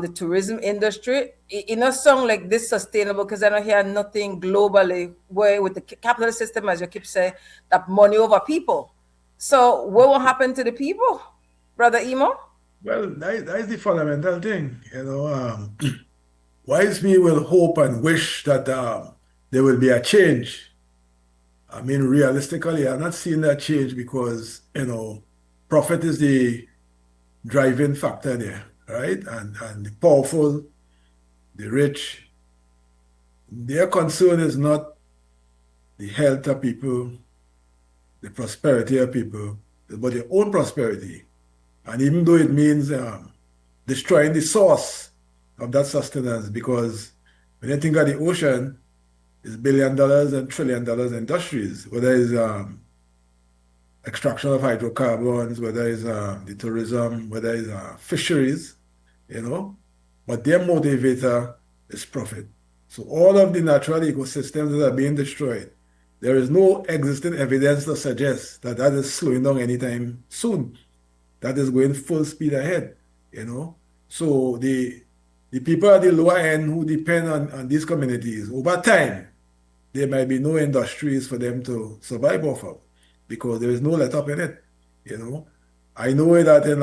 Speaker 2: the tourism industry. In a song like this sustainable, because I don't hear nothing globally where with the capitalist system, as you keep saying, that money over people. So what will happen to the people, Brother Emo?
Speaker 3: Well, that is the fundamental thing. Wise me will hope and wish that there will be a change. I mean, realistically, I'm not seeing that change because, profit is the driving factor there, right? And the powerful, the rich, their concern is not the health of people, the prosperity of people, but their own prosperity. And even though it means destroying the source of that sustenance, because when you think of the ocean, it's $1 billion and $1 trillion industries, whether it's extraction of hydrocarbons, whether it's the tourism, whether it's fisheries, but their motivator is profit. So all of the natural ecosystems that are being destroyed, there is no existing evidence to suggest that that is slowing down anytime soon. That is going full speed ahead, So the people at the lower end who depend on these communities, over time, there might be no industries for them to survive off of because there is no let up in it, I know that in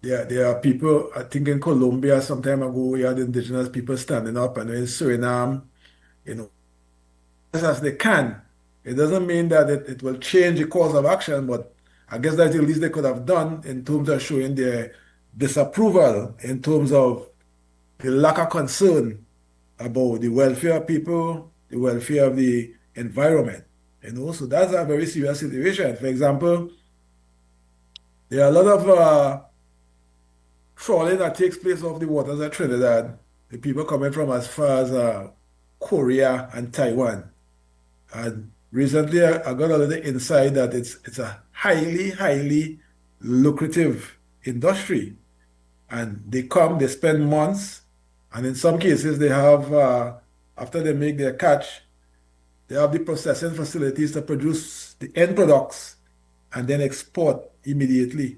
Speaker 3: there are people, I think in Colombia some time ago, we had indigenous people standing up, and in Suriname, as they can. It doesn't mean that it will change the course of action, but I guess that's the least they could have done in terms of showing their disapproval, in terms of the lack of concern about the welfare of people, the welfare of the environment. So that's a very serious situation. For example, there are a lot of trawling that takes place off the waters of Trinidad. The people coming from as far as Korea and Taiwan. And recently, I got a little insight that it's a highly, highly lucrative industry. And they come, they spend months, and in some cases, they have, after they make their catch, they have the processing facilities to produce the end products and then export immediately.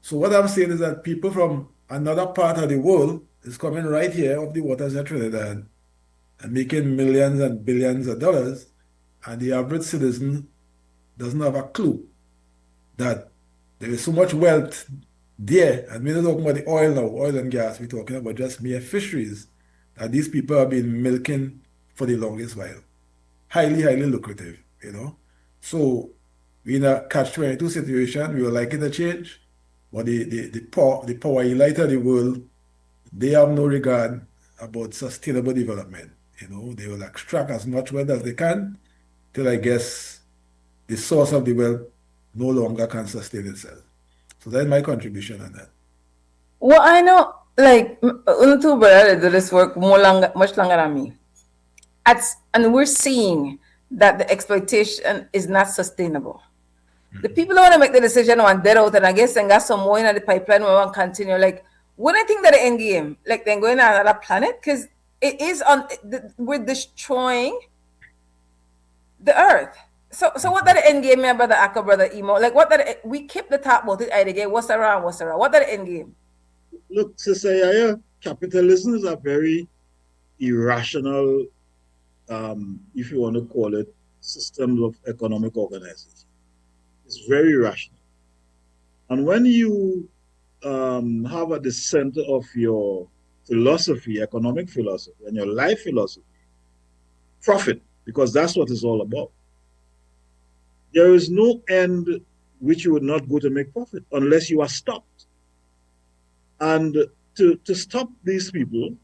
Speaker 3: So what I'm saying is that people from another part of the world is coming right here off the waters of Trinidad and making millions and billions of dollars, and the average citizen doesn't have a clue that there is so much wealth there. And we're not talking about the oil now, oil and gas, we're talking about just mere fisheries that these people have been milking for the longest while. Highly, highly lucrative, So we're in a catch-22 situation. We would like it to change, but the power elite of the world, they have no regard about sustainable development. They will extract as much wealth as they can till, I guess, the source of the wealth no longer can sustain itself. So that's my contribution on that.
Speaker 2: Well, I know, like, Untu Brother did this work much longer than me. And we're seeing that the exploitation is not sustainable. The people who want to make the decision want dead out, and I guess they got some more in the pipeline we want to continue. Like, when I think that the end game, like they're going on another planet, because it is we're destroying the earth. So what that the end game, my brother Akka, brother Emo? Like, what that we keep the top about it either game. What's around? What that the end game?
Speaker 4: Look, Sister YaYa, capitalism is a very irrational, if you want to call it, system of economic organization. It's very irrational. And when you have at the center of your philosophy, economic philosophy, and your life philosophy, profit, because that's what it's all about. There is no end which you would not go to make profit unless you are stopped. And to stop these people,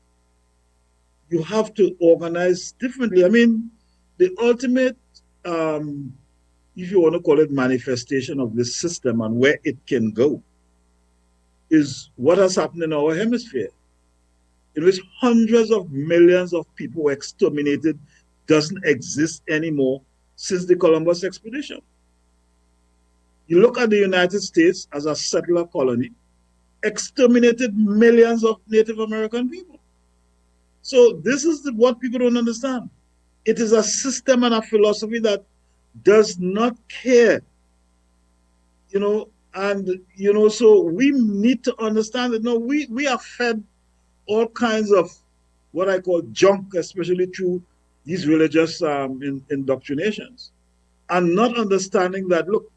Speaker 4: you have to organize differently. I mean, the ultimate, if you want to call it, manifestation of this system and where it can go is what has happened in our hemisphere, in which hundreds of millions of people were exterminated, doesn't exist anymore since the Columbus expedition. You look at the United States as a settler colony, exterminated millions of Native American people. So this is what people don't understand. It is a system and a philosophy that does not care, and, so we need to understand that, no, we are fed all kinds of what I call junk, especially through these religious indoctrinations, and not understanding that, look,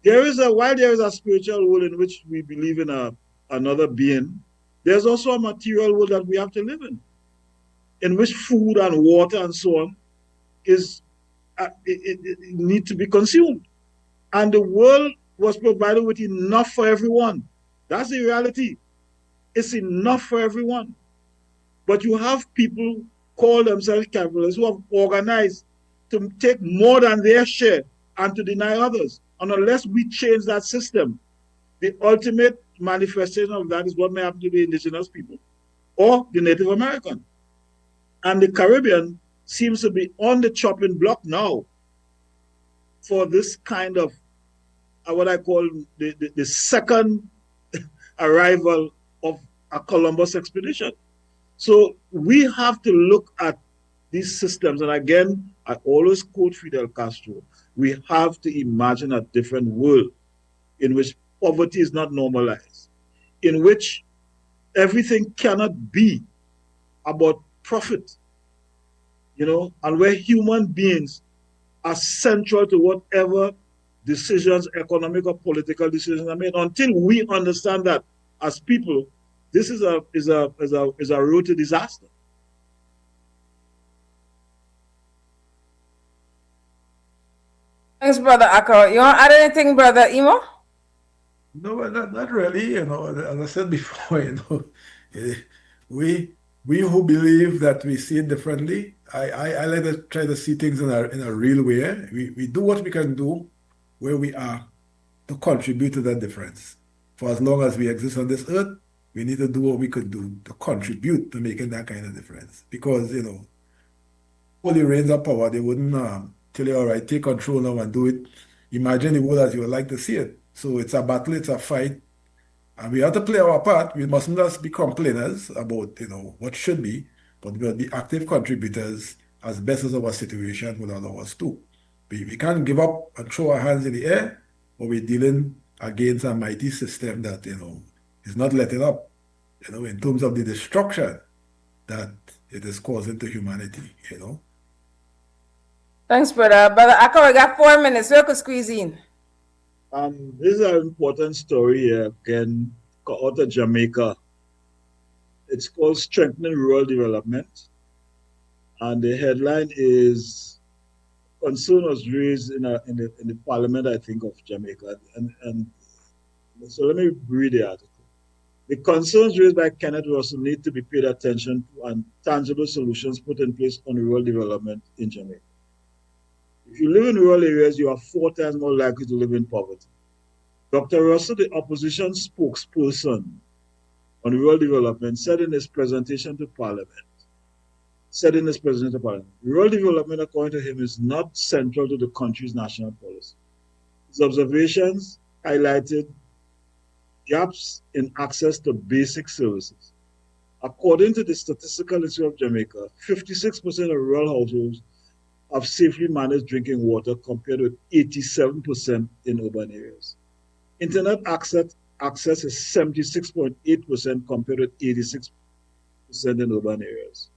Speaker 4: while there is a spiritual world in which we believe in another being, there's also a material world that we have to live in which food and water and so on it need to be consumed. And the world was provided with enough for everyone. That's the reality. It's enough for everyone. But you have people call themselves capitalists who have organized to take more than their share and to deny others. And unless we change that system, the ultimate manifestation of that is what may happen to the indigenous people or the Native American. And the Caribbean seems to be on the chopping block now for this kind of what I call the second arrival of a Columbus expedition. So we have to look at these systems. And again, I always quote Fidel Castro. We have to imagine a different world in which poverty is not normalized, in which everything cannot be about profit, and where human beings are central to whatever decisions, economic or political decisions are made. Until we understand that as people, this is a road to disaster.
Speaker 2: Thanks, Brother Akko. You want to add anything, Brother Emo?
Speaker 3: No, not really. As I said before, we who believe that we see it differently, I like to try to see things in a real way. We do what we can do where we are to contribute to that difference. For as long as we exist on this earth, we need to do what we could do to contribute to making that kind of difference. Because, holy reigns of power, they wouldn't tell you, all right, take control now and do it. Imagine the world as you would like to see it. So it's a battle, it's a fight, and we have to play our part. We mustn't just be complainers about, what should be, but we'll be active contributors as best as our situation will allow us to. We can't give up and throw our hands in the air, but we're dealing against a mighty system that, is not letting up, in terms of the destruction that it is causing to humanity,
Speaker 2: Thanks, brother. Brother Akko, we got 4 minutes. We could squeeze in.
Speaker 4: This is an important story here, again, out of Jamaica. It's called Strengthening Rural Development. And the headline is, concern was raised in the parliament, I think, of Jamaica. And so let me read the article. The concerns raised by Kenneth Russell need to be paid attention to and tangible solutions put in place on rural development in Jamaica. If you live in rural areas, you are 4 times more likely to live in poverty. Dr. Russell, the opposition spokesperson on rural development, said in his presentation to Parliament, rural development, according to him, is not central to the country's national policy. His observations highlighted gaps in access to basic services. According to the Statistical Institute of Jamaica, 56% of rural households have safely managed drinking water compared with 87% in urban areas. Internet access is 76.8% compared with 86% in urban areas.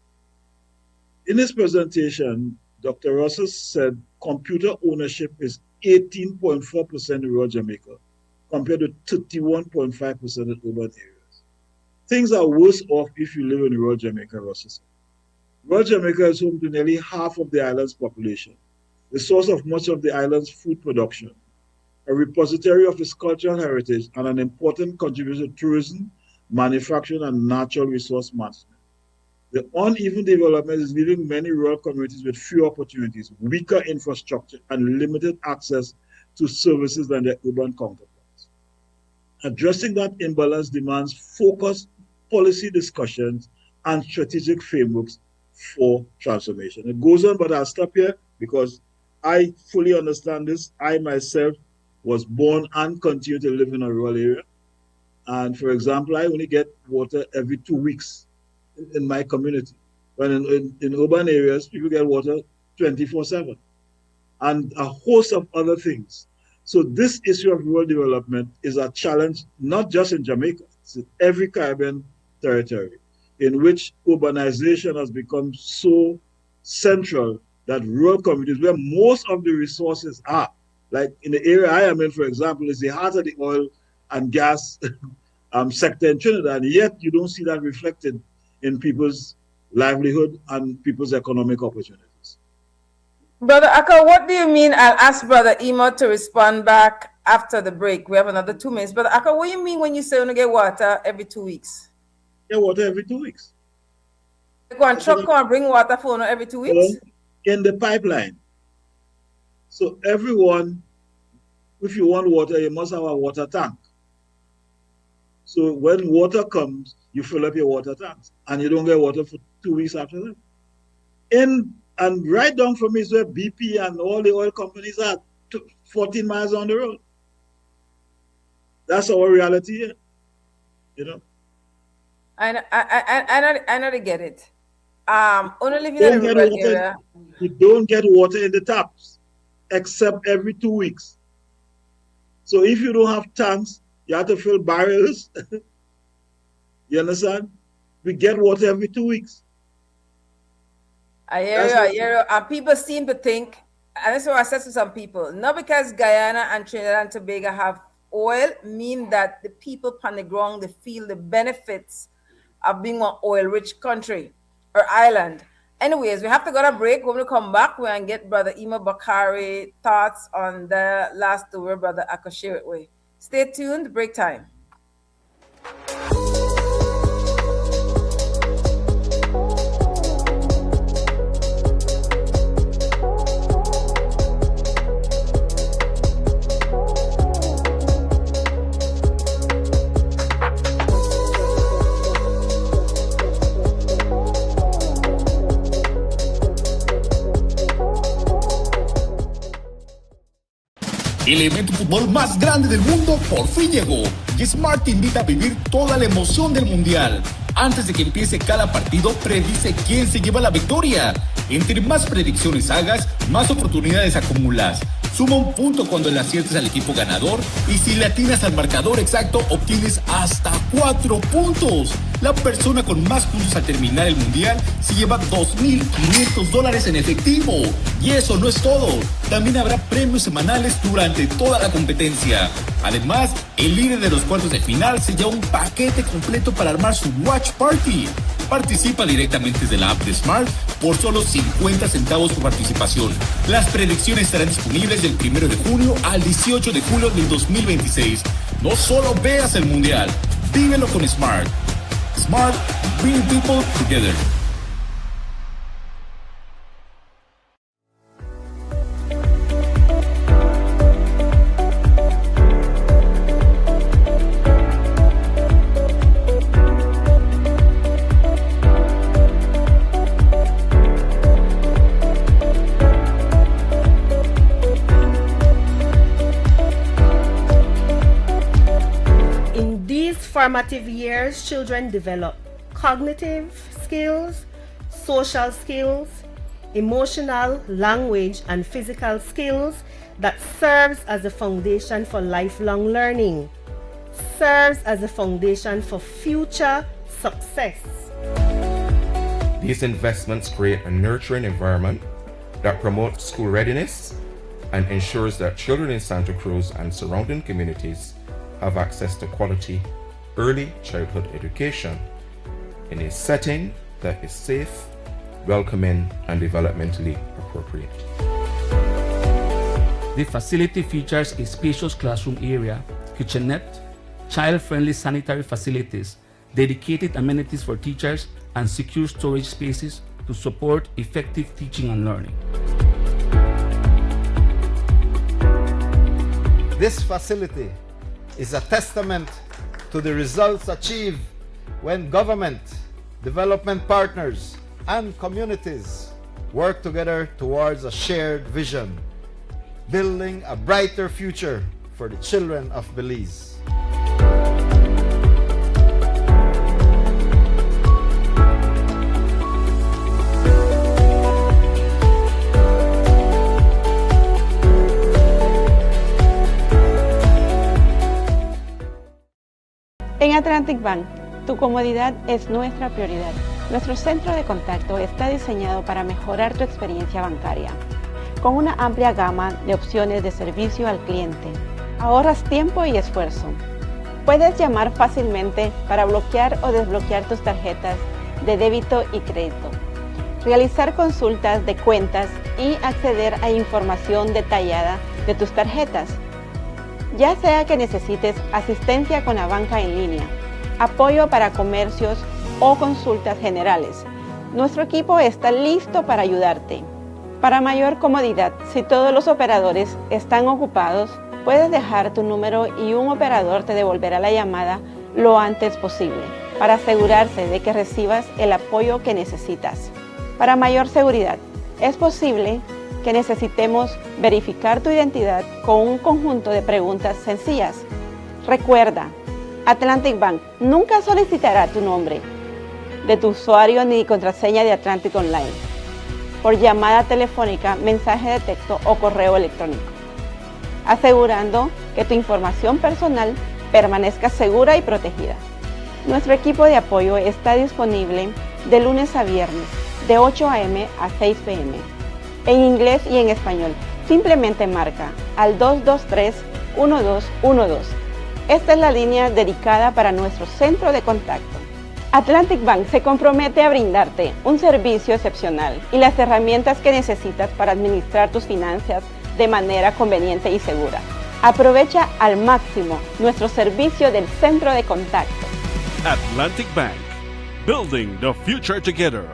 Speaker 4: In his presentation, Dr. Russell said computer ownership is 18.4% in rural Jamaica compared with 31.5% in urban areas. Things are worse off if you live in rural Jamaica, Russell said. Rural Jamaica is home to nearly half of the island's population, the source of much of the island's food production, a repository of its cultural heritage, and an important contributor to tourism, manufacturing, and natural resource management. The uneven development is leaving many rural communities with few opportunities, weaker infrastructure, and limited access to services than their urban counterparts. Addressing that imbalance demands focused policy discussions and strategic frameworks for transformation. It goes on, but I'll stop here because I fully understand this. I myself was born and continue to live in a rural area. And for example, I only get water every 2 weeks in my community. When in urban areas, people get water 24/7 and a host of other things. So this issue of rural development is a challenge, not just in Jamaica, it's in every Caribbean territory, in which urbanization has become so central that rural communities, where most of the resources are, like in the area I am in, for example, is the heart of the oil and gas sector in Trinidad, and yet you don't see that reflected in people's livelihood and people's economic opportunities.
Speaker 2: Brother Akka, what do you mean? I'll ask Brother Emo to respond back after the break. We have another 2 minutes. Brother Akka, what do you mean when you say you get water every 2 weeks?
Speaker 4: Get water every 2 weeks.
Speaker 2: You go and truck and bring water for you every 2 weeks?
Speaker 4: In the pipeline. So everyone, if you want water, you must have a water tank. So when water comes, you fill up your water tanks, and you don't get water for 2 weeks after that. And right down from me is where BP and all the oil companies are, 14 miles on the road. That's our reality here, you know.
Speaker 2: I know they get it. Only living in the rural area.
Speaker 4: You don't get water in the taps, except every 2 weeks. So if you don't have tanks, you have to fill barrels. You understand? We get water every 2 weeks.
Speaker 2: I hear you. And people seem to think, and that's what I said to some people, not because Guyana and Trinidad and Tobago have oil, mean that the people on the ground, they feel the benefits of being an oil-rich country or island. Anyways, we have to go to break. When we come back, we're going to get Brother Emo Bakari thoughts on the last word Brother Akka share it with. Stay tuned, break time.
Speaker 15: El evento de fútbol más grande del mundo por fin llegó y Smart te invita a vivir toda la emoción del mundial. Antes de que empiece cada partido, predice quién se lleva la victoria. Entre más predicciones hagas, más oportunidades acumulas. Suma un punto cuando le aciertes al equipo ganador y si le atinas al marcador exacto, obtienes hasta 4 puntos. La persona con más puntos al terminar el mundial se lleva $2,500 en efectivo. Y eso no es todo. También habrá premios semanales durante toda la competencia. Además, el líder de los cuartos de final se lleva un paquete completo para armar su Watch Party. Participa directamente desde la app de Smart por solo 50 centavos por participación. Las predicciones estarán disponibles del 1 de junio al 18 de julio del 2026. No solo veas el mundial, vívelo con Smart. Smart, bring people together.
Speaker 16: Formative years, children develop cognitive skills, social skills, emotional, language, and physical skills that serves as a foundation for lifelong learning, serves as a foundation for future success.
Speaker 17: These investments create a nurturing environment that promotes school readiness and ensures that children in Santa Cruz and surrounding communities have access to quality early childhood education in a setting that is safe, welcoming, and developmentally appropriate.
Speaker 18: The facility features a spacious classroom area, kitchenette, child-friendly sanitary facilities, dedicated amenities for teachers, and secure storage spaces to support effective teaching and learning.
Speaker 19: This facility is a testament to the results achieved when government, development partners, and communities work together towards a shared vision building a brighter future for the children of Belize.
Speaker 20: En Atlantic Bank, tu comodidad es nuestra prioridad. Nuestro centro de contacto está diseñado para mejorar tu experiencia bancaria, con una amplia gama de opciones de servicio al cliente. Ahorras tiempo y esfuerzo. Puedes llamar fácilmente para bloquear o desbloquear tus tarjetas de débito y crédito, realizar consultas de cuentas y acceder a información detallada de tus tarjetas. Ya sea que necesites asistencia con la banca en línea, apoyo para comercios o consultas generales, nuestro equipo está listo para ayudarte. Para mayor comodidad, si todos los operadores están ocupados, puedes dejar tu número y un operador te devolverá la llamada lo antes posible, para asegurarse de que recibas el apoyo que necesitas. Para mayor seguridad, es posible que necesitemos verificar tu identidad con un conjunto de preguntas sencillas. Recuerda, Atlantic Bank nunca solicitará tu nombre de tu usuario ni contraseña de Atlantic Online por llamada telefónica, mensaje de texto o correo electrónico, asegurando que tu información personal permanezca segura y protegida. Nuestro equipo de apoyo está disponible de lunes a viernes, de 8 a.m. a 6 p.m. en inglés y en español. Simplemente marca al 223-1212. Esta es la línea dedicada para nuestro centro de contacto. Atlantic Bank se compromete a brindarte un servicio excepcional y las herramientas que necesitas para administrar tus finanzas de manera conveniente y segura. Aprovecha al máximo nuestro servicio del centro de contacto.
Speaker 13: Atlantic Bank, building the future together.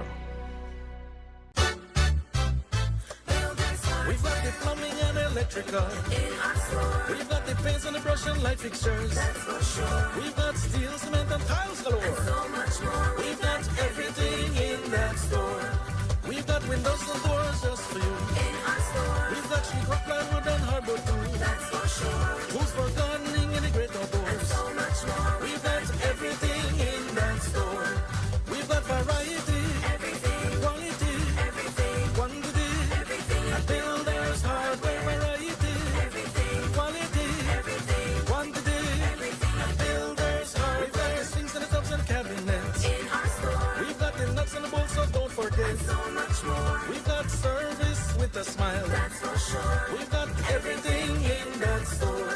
Speaker 1: We've got the plumbing and electrical in our store. We've got the paints and the brush and light fixtures. That's for sure. We've got steel, cement and tiles galore. And so much more. We've got everything in that store. We've got windows and doors just for you. In our store. We've got sheetrock, plywood and hardwood too. That's for sure. Tools for gardening and the great outdoors. And so much more. We've got everything in that store. We've got variety. Everything. Quality. Everything. Quantity. Everything. And builders hardware variety. Everything. Quality. Everything. Quantity. Everything. And builders hardware. We've got the sinks and the tubs and cabinets. In our store. We've got the nuts and the bolts, so don't forget. And so much more. We've got service with a smile. That's for sure. We've got everything in that store.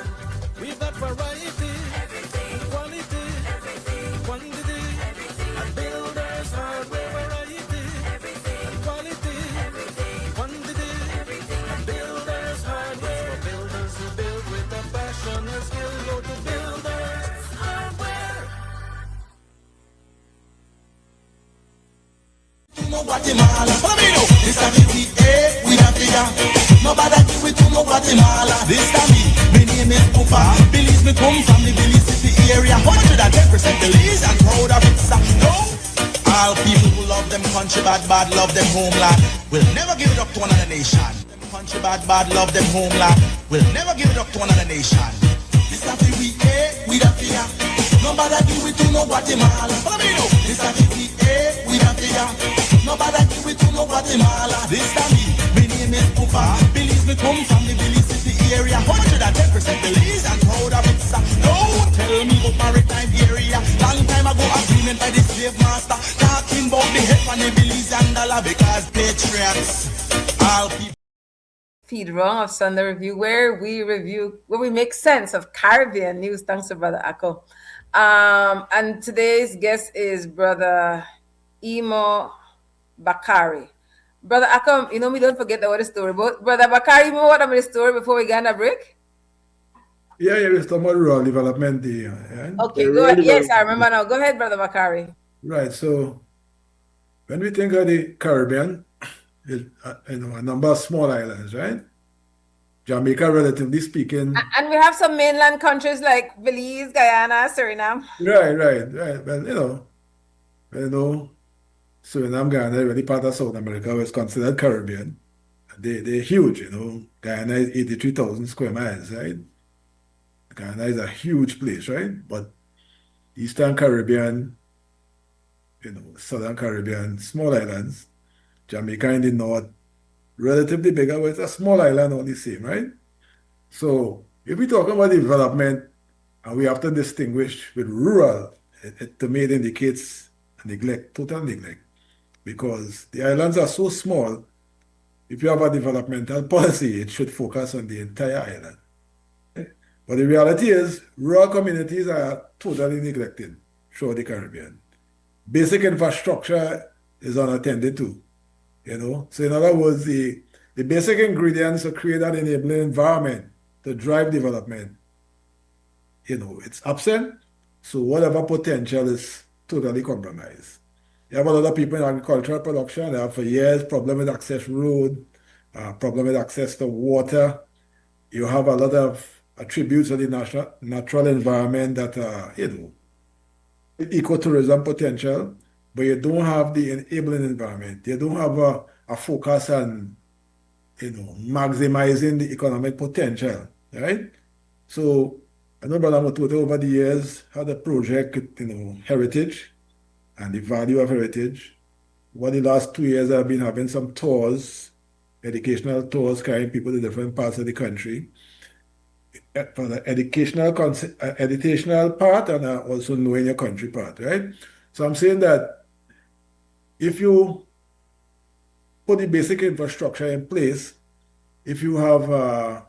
Speaker 1: We've got variety. Everything. Quality. Everything. Quantity. Everything. And builders hardware variety. Everything. And quality. Everything. Quantity. Everything. And builders hardware. For builders who build with a passion and skill, go to builders hardware. No Guatemala, Flamino. This time we we have figure. Nobody give it to no Guatemala. This time me name is Pupa. Belize me come from the Belize City area. 110% Belize and proud of it. No, all people who love them country bad, love them homeland. Will never give it up to another nation. Them country bad, love them homeland. Will never give it up to another nation. This time we have figure. Nobody give it to no Guatemala. Flamino. This time we have figure. Nobody give it to no Guatemala. This time me name is Pupa. Belize me come from the Belize City area. 110% Belize and proud of it. No, tell me about maritime area. Long time ago agreement by the slave master. Talking about the help on the Belize and dollar because patriots. All people.
Speaker 2: Feed wrong of Sunday Review, where we make sense of Caribbean news. Thanks to Brother Akko. And today's guest is Brother Imo Bakari. Brother Akko, you know me don't forget the story. But Brother Bakari, you know what about the story before we get on a break?
Speaker 3: Yeah, it's talking about rural development there. Yeah?
Speaker 2: Okay, go ahead. Yes, I remember now. Go ahead, Brother Bakari.
Speaker 3: Right, so when we think of the Caribbean, a number of small islands, right? Jamaica, relatively speaking.
Speaker 2: And we have some mainland countries like Belize, Guyana, Suriname.
Speaker 3: Right. Well, Suriname, Guyana, really part of South America was considered Caribbean. they're huge, you know. Guyana is 83,000 square miles, right? Guyana is a huge place, right? But Eastern Caribbean, you know, Southern Caribbean, small islands, Jamaica in the north, relatively bigger, but it's a small island all the same, right? So if we talk about development, and we have to distinguish with rural, to me it indicates neglect, total neglect, because the islands are so small. If you have a developmental policy, it should focus on the entire island. But the reality is, rural communities are totally neglected throughout the Caribbean. Basic infrastructure is unattended to, you know. So in other words, the basic ingredients to create an enabling environment to drive development, you know, it's absent. So whatever potential is totally compromised. You have a lot of people in agricultural production. They have for years problem with access road, problem with access to water. You have a lot of attributes of the natural environment that are, you know, ecotourism potential, but you don't have the enabling environment. You don't have a focus on, you know, maximizing the economic potential, right? So I know Brother Mutota over the years had a project, you know, heritage and the value of heritage. Over the last 2 years, I've been having some tours, educational tours, carrying people to different parts of the country for the educational part and also knowing your country part, right? So I'm saying that if you put the basic infrastructure in place, if you have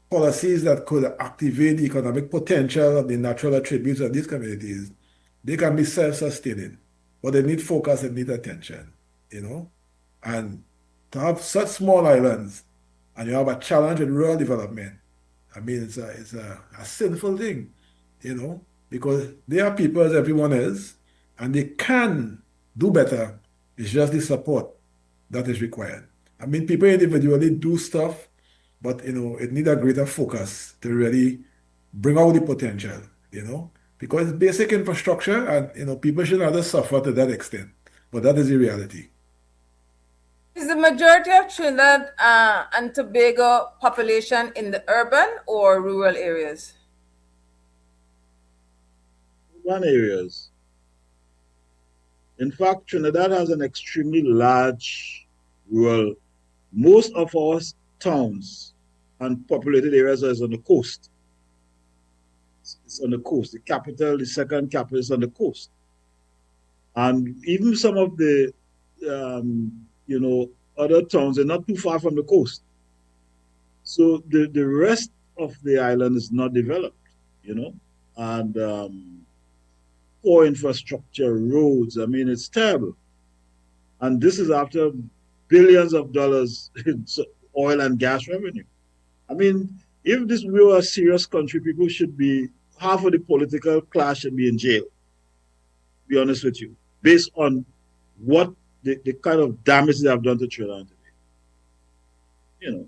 Speaker 3: policies that could activate the economic potential of the natural attributes of these communities, they can be self-sustaining, but they need focus and need attention, you know? And to have such small islands and you have a challenge with rural development, I mean, it's a sinful thing, you know, because they are people as everyone is, and they can do better. It's just the support that is required. I mean, people individually do stuff, but, you know, it needs a greater focus to really bring out the potential, you know, because it's basic infrastructure and, you know, people should not have to suffer to that extent, but that is the reality.
Speaker 2: Is the majority of Trinidad and Tobago population in the urban or rural areas?
Speaker 4: Urban areas. In fact, Trinidad has an extremely large rural. Most of our towns and populated areas are on the coast. It's on the coast. The capital, the second capital is on the coast. And even some of the you know, other towns are not too far from the coast. So the rest of the island is not developed, you know, and poor infrastructure, roads, I mean, it's terrible. And this is after billions of dollars in oil and gas revenue. I mean, if this were a serious country, people should be, half of the political class should be in jail, to be honest with you, based on what the kind of damage they have done to Trinidad today. You know.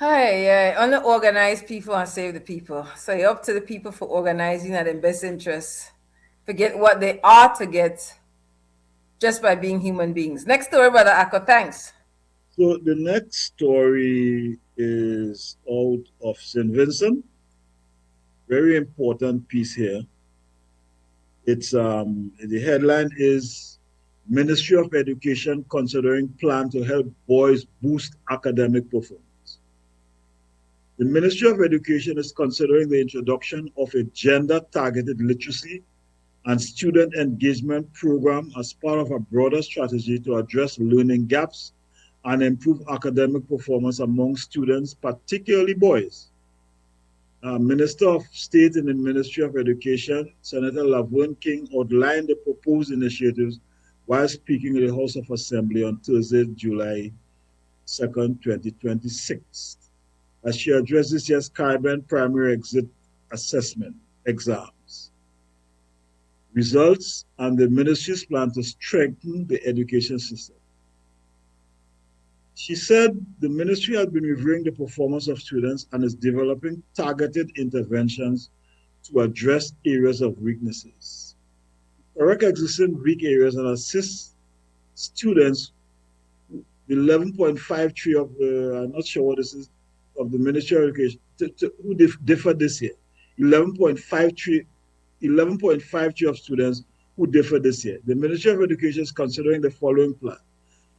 Speaker 2: Hi, on the organize people and save the people. So you're up to the people for organizing at their best interests. Forget what they are to get just by being human beings. Next story, Brother Akko, thanks.
Speaker 4: So the next story is out of St. Vincent. Very important piece here. It's the headline is Ministry of Education considering plan to help boys boost academic performance. The Ministry of Education is considering the introduction of a gender-targeted literacy and student engagement program as part of a broader strategy to address learning gaps and improve academic performance among students, particularly boys. Minister of State in the Ministry of Education, Senator Laverne King, outlined the proposed initiatives while speaking in the House of Assembly on Thursday, July 2nd, 2026, as she addressed this year's Caribbean Primary Exit Assessment exams results and the ministry's plan to strengthen the education system. She said the ministry has been reviewing the performance of students and is developing targeted interventions to address areas of weaknesses, correct existing weak areas, and assist students, 11.53 of I'm not sure what this is, of the Ministry of Education, who differ this year. 11.53 of students who differ this year. The Ministry of Education is considering the following plan: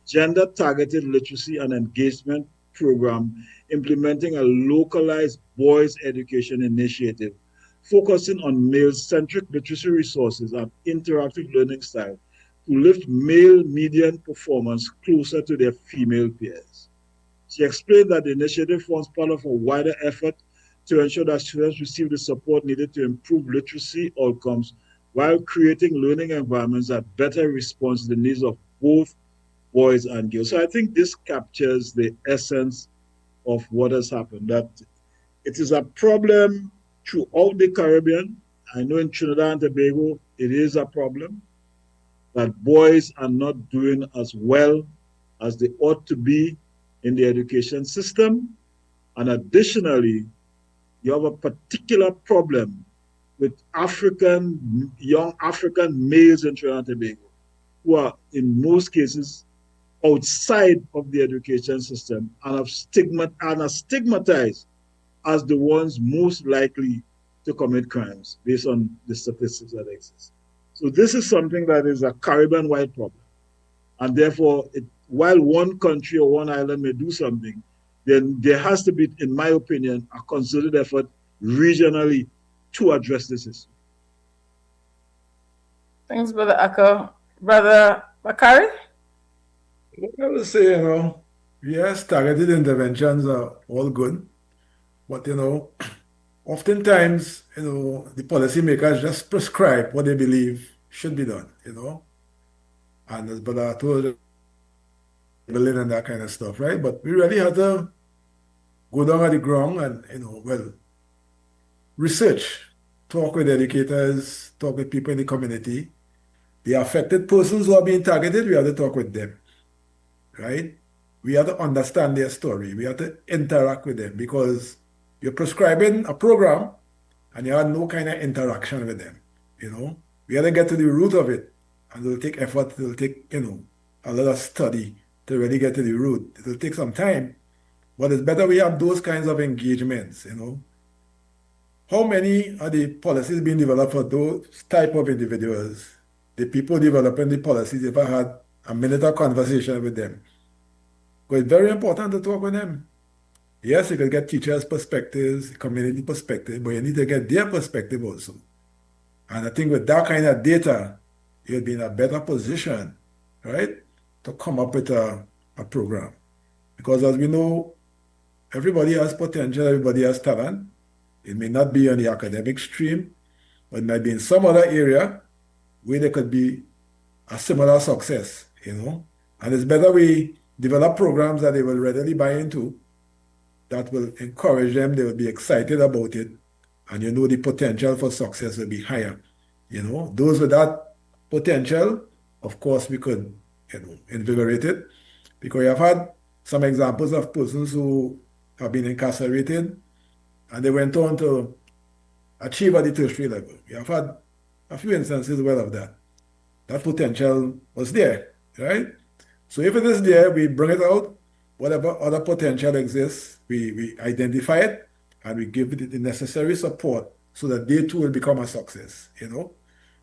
Speaker 4: gender-targeted literacy and engagement program implementing a localized boys education initiative focusing on male-centric literacy resources and interactive learning style to lift male median performance closer to their female peers. She explained that the initiative forms part of a wider effort to ensure that students receive the support needed to improve literacy outcomes while creating learning environments that better respond to the needs of both boys and girls. So I think this captures the essence of what has happened, that it is a problem throughout the Caribbean. I know in Trinidad and Tobago, it is a problem that boys are not doing as well as they ought to be in the education system. And additionally, you have a particular problem with young African males in Trinidad and Tobago, who are in most cases outside of the education system and are stigmatized as the ones most likely to commit crimes based on the statistics that exist. So this is something that is a Caribbean-wide problem. And therefore, while one country or one island may do something, then there has to be, in my opinion, a concerted effort regionally to address this issue.
Speaker 2: Thanks, Brother Akko. Brother Bakari?
Speaker 3: I would say, yes, targeted interventions are all good. But, oftentimes, the policymakers just prescribe what they believe should be done, And as Brother told, and that kind of stuff, right? But we really have to go down at the ground and, research, talk with educators, talk with people in the community. The affected persons who are being targeted, we have to talk with them, right? We have to understand their story. We have to interact with them because you're prescribing a program and you have no kind of interaction with them, We have to get to the root of it, and it'll take effort, it'll take, a lot of study to really get to the root. It'll take some time, but it's better we have those kinds of engagements, How many are the policies being developed for those type of individuals? The people developing the policies, if I had a minute of conversation with them. Because it's very important to talk with them. Yes, you can get teachers' perspectives, community perspective, but you need to get their perspective also. And I think with that kind of data, you'll be in a better position, right, to come up with a program. Because as we know, everybody has potential, everybody has talent. It may not be on the academic stream, but it might be in some other area where there could be a similar success, And it's better we develop programs that they will readily buy into, that will encourage them, they will be excited about it, and the potential for success will be higher. Those with that potential, of course, we could, invigorate it, because we have had some examples of persons who have been incarcerated and they went on to achieve at the tertiary level. We have had a few instances well of that. That potential was there, right? So if it is there, we bring it out. Whatever other potential exists, we identify it and we give it the necessary support so that they too will become a success,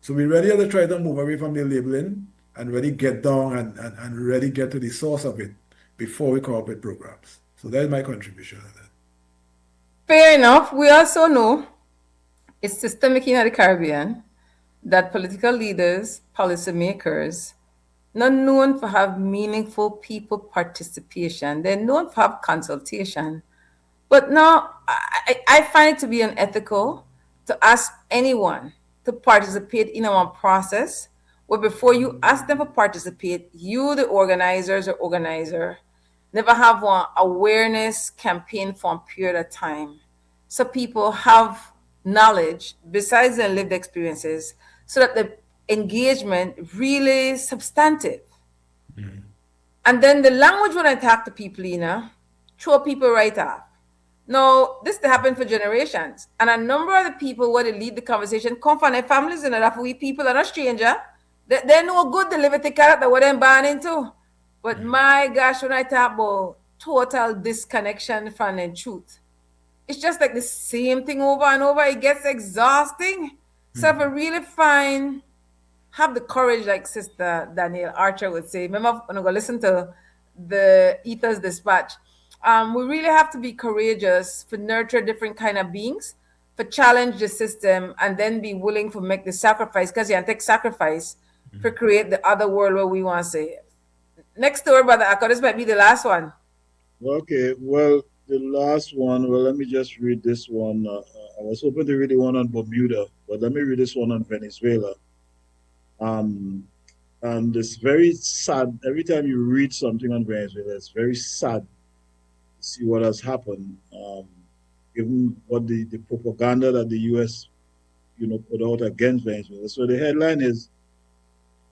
Speaker 3: So we really have to try to move away from the labeling and really get down and really get to the source of it before we come up with programs. So that's my contribution to that.
Speaker 2: Fair enough. We also know it's systemic in the Caribbean that political leaders, policymakers, not known for have meaningful people participation. They're known for have consultation. But now I find it to be unethical to ask anyone to participate in our process where before you ask them to participate, you, the organizers or organizer, never have one awareness campaign for a period of time. So people have knowledge besides their lived experiences so that the engagement really is substantive. And then the language when I talk to people, throw people right off. Now, this has happened for generations. And a number of the people where they lead the conversation come from their families and that we people are not stranger. They're no good, the liberty character, what they're born into. But my gosh, when I talk about total disconnection from the truth, it's just like the same thing over and over. It gets exhausting. So if I really have the courage, like Sister Danielle Archer would say, remember when I go listen to the Eater's Dispatch, we really have to be courageous for nurture different kind of beings, for challenge the system, and then be willing to make the sacrifice, because you can take sacrifice to create the other world where we want to say. Next story, Brother Akko, this might be the last one.
Speaker 4: Okay, well, the last one, well, let me just read this one. I was hoping to read the one on Bermuda, but let me read this one on Venezuela. And it's very sad. Every time you read something on Venezuela, it's very sad to see what has happened, given what the propaganda that the U.S. Put out against Venezuela. So the headline is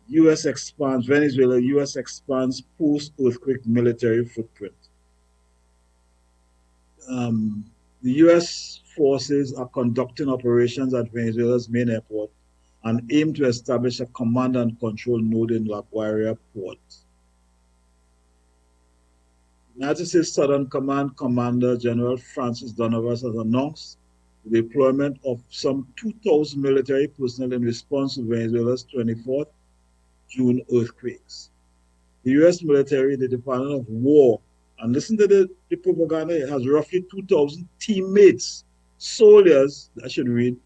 Speaker 4: Venezuela, U.S. expands post-earthquake military footprint. The U.S. forces are conducting operations at Venezuela's main airport and aim to establish a command and control node in La Guaira port. United States Southern Command Commander General Francis Donovan has announced the deployment of some 2,000 military personnel in response to Venezuela's 24th June earthquakes. The U.S. military, the Department of War, and listen to the propaganda, it has roughly 2,000 teammates, soldiers, I should read,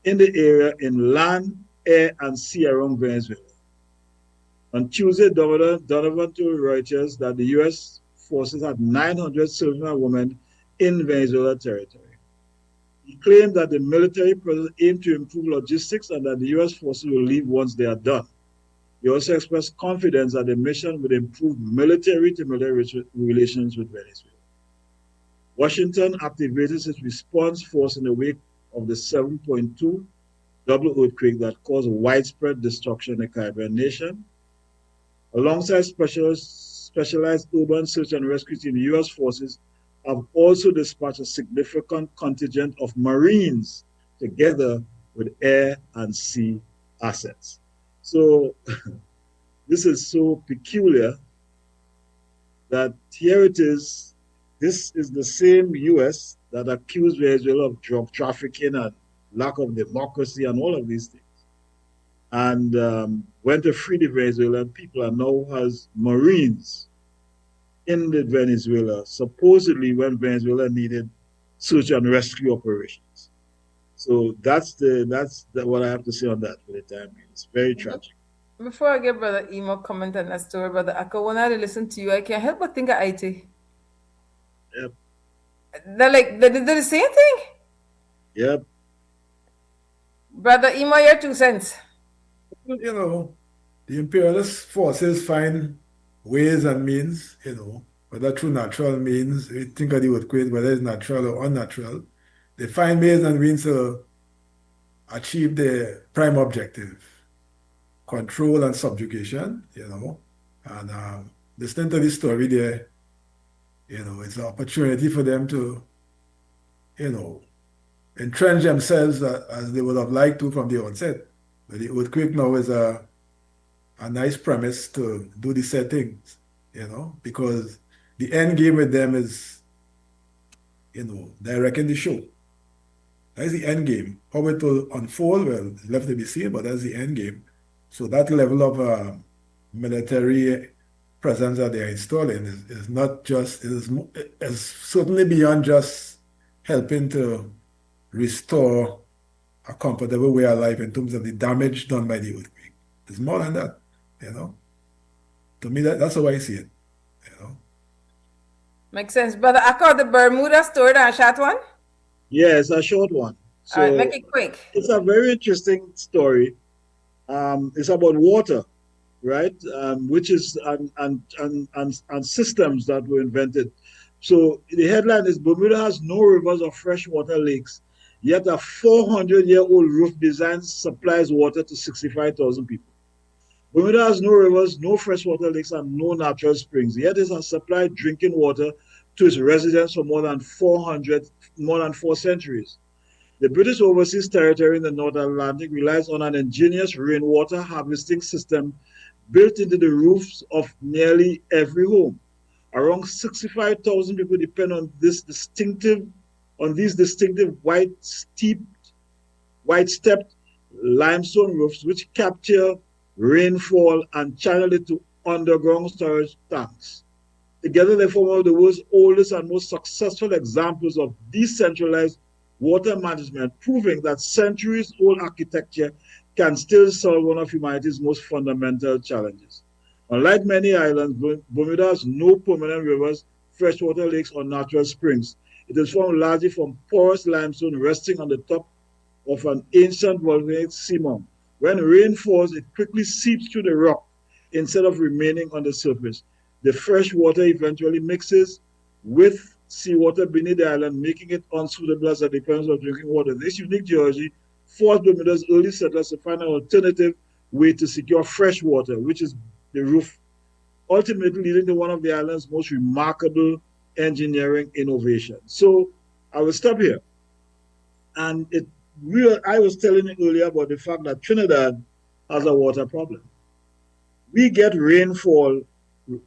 Speaker 4: in the area in land, air, and sea around Venezuela. On Tuesday, Donovan told Reuters that the U.S. forces had 900 children and women in Venezuela territory. He claimed that the military presence aimed to improve logistics and that the U.S. forces will leave once they are done. He also expressed confidence that the mission would improve military-to-military relations with Venezuela. Washington activated its response force in the wake of the 7.2 double earthquake that caused widespread destruction in the Caribbean nation. Alongside specialized urban search and rescue team, the U.S. forces have also dispatched a significant contingent of Marines together with air and sea assets. So this is so peculiar that here it is. This is the same U.S. that accused Venezuela of drug trafficking and lack of democracy and all of these things, and went to free the Venezuelan people, and now has Marines in the Venezuela, supposedly when Venezuela needed search and rescue operations. So that's what I have to say on that for the time being. It's very tragic.
Speaker 2: Before I get Brother Emo comment on that story, Brother Akko, when I listen to you, I can't help but think of IT.
Speaker 4: Yep.
Speaker 2: They're the same thing.
Speaker 4: Yep.
Speaker 2: Brother Emo, your 2 cents.
Speaker 3: The imperialist forces find ways and means, whether through natural means, we think of the earthquake, whether it's natural or unnatural, they find ways and means to achieve their prime objective, control and subjugation, and listening to this story there, it's an opportunity for them to, entrench themselves as they would have liked to from the onset. But the earthquake now is a nice premise to do the said things, because the end game with them is, directing the show. That's the end game. How it will unfold, well, it's left to be seen, but that's the end game. So that level of military presence that they're installing is not just, is certainly beyond just helping to restore a comfortable way of life in terms of the damage done by the earthquake. It's more than that, To me, that's how I see it,
Speaker 2: Makes sense. Brother Akko, the Bermuda story, that short one?
Speaker 4: Yeah, it's a short one. So
Speaker 2: all right, make it quick.
Speaker 4: It's a very interesting story. It's about water, right? Which is and systems that were invented. So the headline is Bermuda has no rivers or freshwater lakes, yet a 400-year-old roof design supplies water to 65,000 people. Bermuda has no rivers, no freshwater lakes, and no natural springs, yet it has supplied drinking water to its residents for more than 4 centuries. The British Overseas Territory in the North Atlantic relies on an ingenious rainwater harvesting system built into the roofs of nearly every home. Around 65,000 people depend on these distinctive white-stepped limestone roofs, which capture rainfall and channel it to underground storage tanks. Together, they form one of the world's oldest and most successful examples of decentralized water management, proving that centuries-old architecture can still solve one of humanity's most fundamental challenges. Unlike many islands, Bermuda has no permanent rivers, freshwater lakes, or natural springs. It is formed largely from porous limestone resting on the top of an ancient volcanic seamount. When rain falls, it quickly seeps through the rock instead of remaining on the surface. The fresh water eventually mixes with seawater beneath the island, making it unsuitable as a dependence of drinking water. This unique geology forced Bermuda's early settlers to find an alternative way to secure fresh water, which is the roof, ultimately leading to one of the island's most remarkable engineering innovations. So I will stop here. And I was telling you earlier about the fact that Trinidad has a water problem. We get rainfall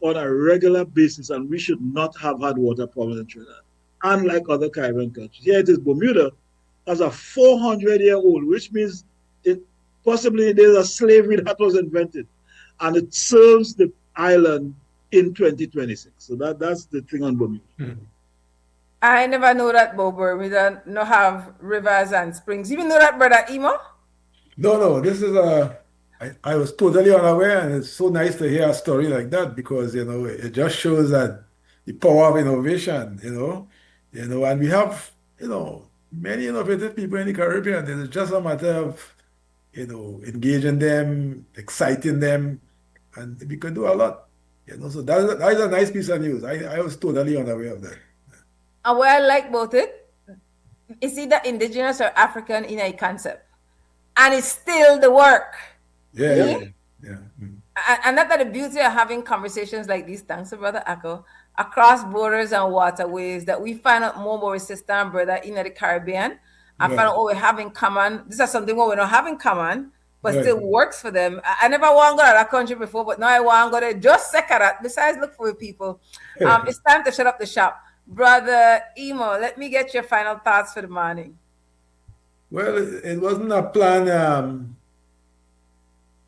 Speaker 4: on a regular basis, and we should not have had water problems in Trinidad, unlike other Caribbean countries. Here it is, Bermuda has a 400-year-old, which means possibly there's a slavery that was invented, and it serves the island in 2026. So that's the thing on Bermuda.
Speaker 2: I never know that about Bermuda, no have rivers and springs. You even know that, Brother Emo?
Speaker 3: No, this is I was totally unaware, and it's so nice to hear a story like that because, it just shows that the power of innovation, and we have, many innovative people in the Caribbean. It's just a matter of, engaging them, exciting them, and we can do a lot, so that is a nice piece of news. I was totally unaware of that.
Speaker 2: And what I like about it is either indigenous or African in a concept. And it's still the work.
Speaker 3: Yeah.
Speaker 2: And that's the beauty of having conversations like these, thanks to Brother Akko, across borders and waterways, that we find out more about our sister and brother in the Caribbean. I find out what we have in common. This is something what we don't have in common, but still works for them. I never want to go to that country before, but now I want to go there just second that. Besides, look for people. It's time to shut up the shop. Brother Emo, let me get your final thoughts for the morning.
Speaker 3: Well, it wasn't a planned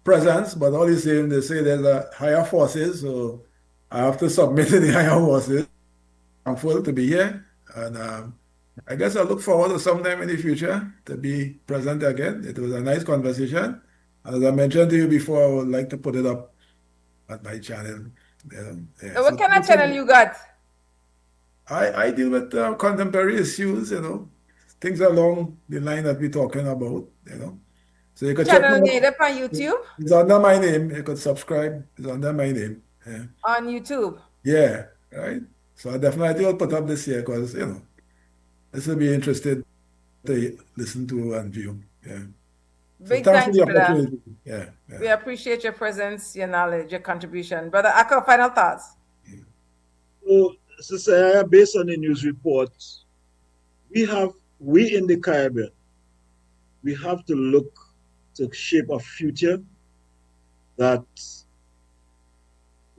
Speaker 3: presence, but all the same, they say there's a higher forces, so I have to submit to the higher forces. I'm thankful to be here, and I guess I look forward to sometime in the future to be present again. It was a nice conversation. As I mentioned to you before, I would like to put it up at my channel.
Speaker 2: What kind of channel you got?
Speaker 3: I deal with contemporary issues, things along the line that we're talking about, So you could check
Speaker 2: channel name up on YouTube?
Speaker 3: It's under my name. You could subscribe. It's under my name. Yeah.
Speaker 2: On YouTube?
Speaker 3: Yeah, right. So I definitely will put up this year because, this will be interested to listen to and view. Yeah.
Speaker 2: Big
Speaker 3: so
Speaker 2: thanks for that.
Speaker 3: Yeah.
Speaker 2: We appreciate your presence, your knowledge, your contribution. Brother Akko, final thoughts?
Speaker 4: So, Sister, based on the news reports, we in the Caribbean, we have to look to shape a future that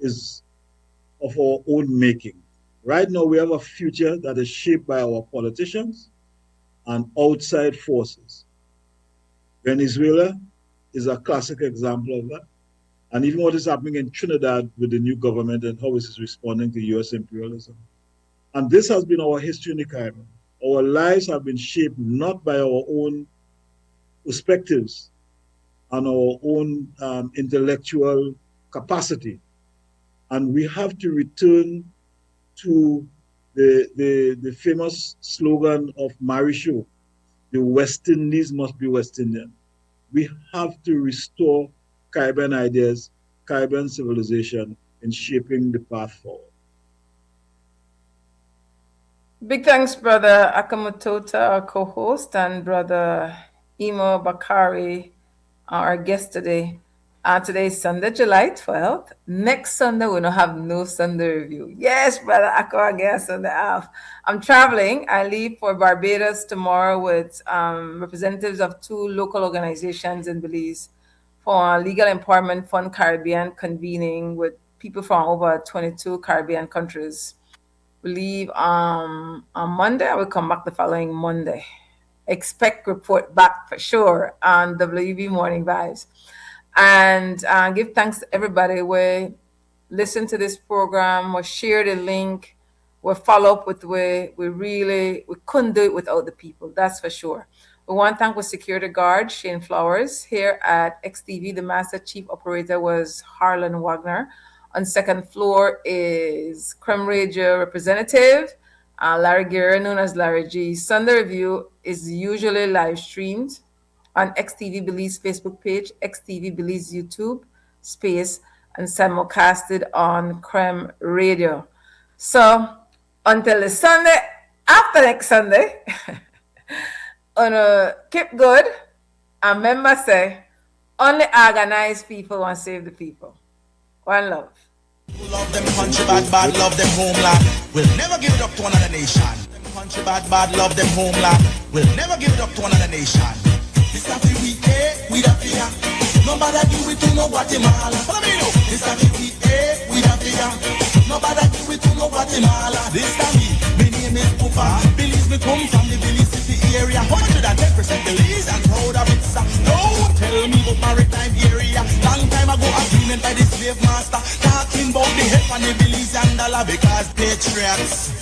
Speaker 4: is of our own making. Right now, we have a future that is shaped by our politicians and outside forces. Venezuela is a classic example of that. And even what is happening in Trinidad with the new government and how it is responding to US imperialism. And this has been our history in the Caribbean. Our lives have been shaped not by our own perspectives and our own intellectual capacity. And we have to return to the famous slogan of Marin, the West Indies must be West Indian. We have to restore Caribbean ideas, Caribbean civilization in shaping the path forward.
Speaker 2: Big thanks, Brother Mutota, our co-host, and Brother Emo Bakari, our guest today, Today is Sunday, July 12th. Next Sunday, we're going to have no Sunday review. Yes, brother, I can't get Sunday off. I'm traveling. I leave for Barbados tomorrow with representatives of 2 local organizations in Belize for a Legal Empowerment Fund Caribbean convening with people from over 22 Caribbean countries. We leave on Monday. I will come back the following Monday. Expect report back for sure on WB Morning Vibes. And give thanks to everybody who listen to this program, or share the link, or follow up with we couldn't do it without the people, that's for sure. We want to thank our security guard, Shane Flowers. Here at XTV, the Master Chief Operator was Harlan Wagner. On second floor is Creme Radio representative, Larry Guerra, known as Larry G. Sunday Review is usually live streamed on XTV Belize Facebook page, XTV Belize YouTube space, and simulcasted on Creme Radio. So until the Sunday, after next Sunday, keep good. And remember, say, only organized people want to save the people. One love.
Speaker 1: Love them country bad, love them homeland. We'll never give it up to another nation. Them country bad, love them homeland. We'll never give it up to another nation. This time we we da fear. Nobody do it to no Guatemala. Follow me now. This time we da fear. Nobody do it to no Guatemala. This time me name is Pupa. Belize me come from the Belize City area. 110% Belize and proud of it. Don't tell me about maritime area. Long time ago agreement by the slave master. Talking about the head on the Belize and dollar because patriots.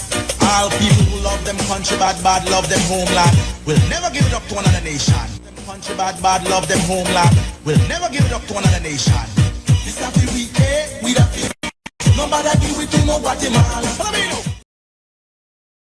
Speaker 1: All people who love them country bad, love them homeland. We'll never give it up to another nation. Country bad, love them homeland. We'll never give it up to another nation. This time we da fear. Nobody do it to no Guatemala. Follow me now.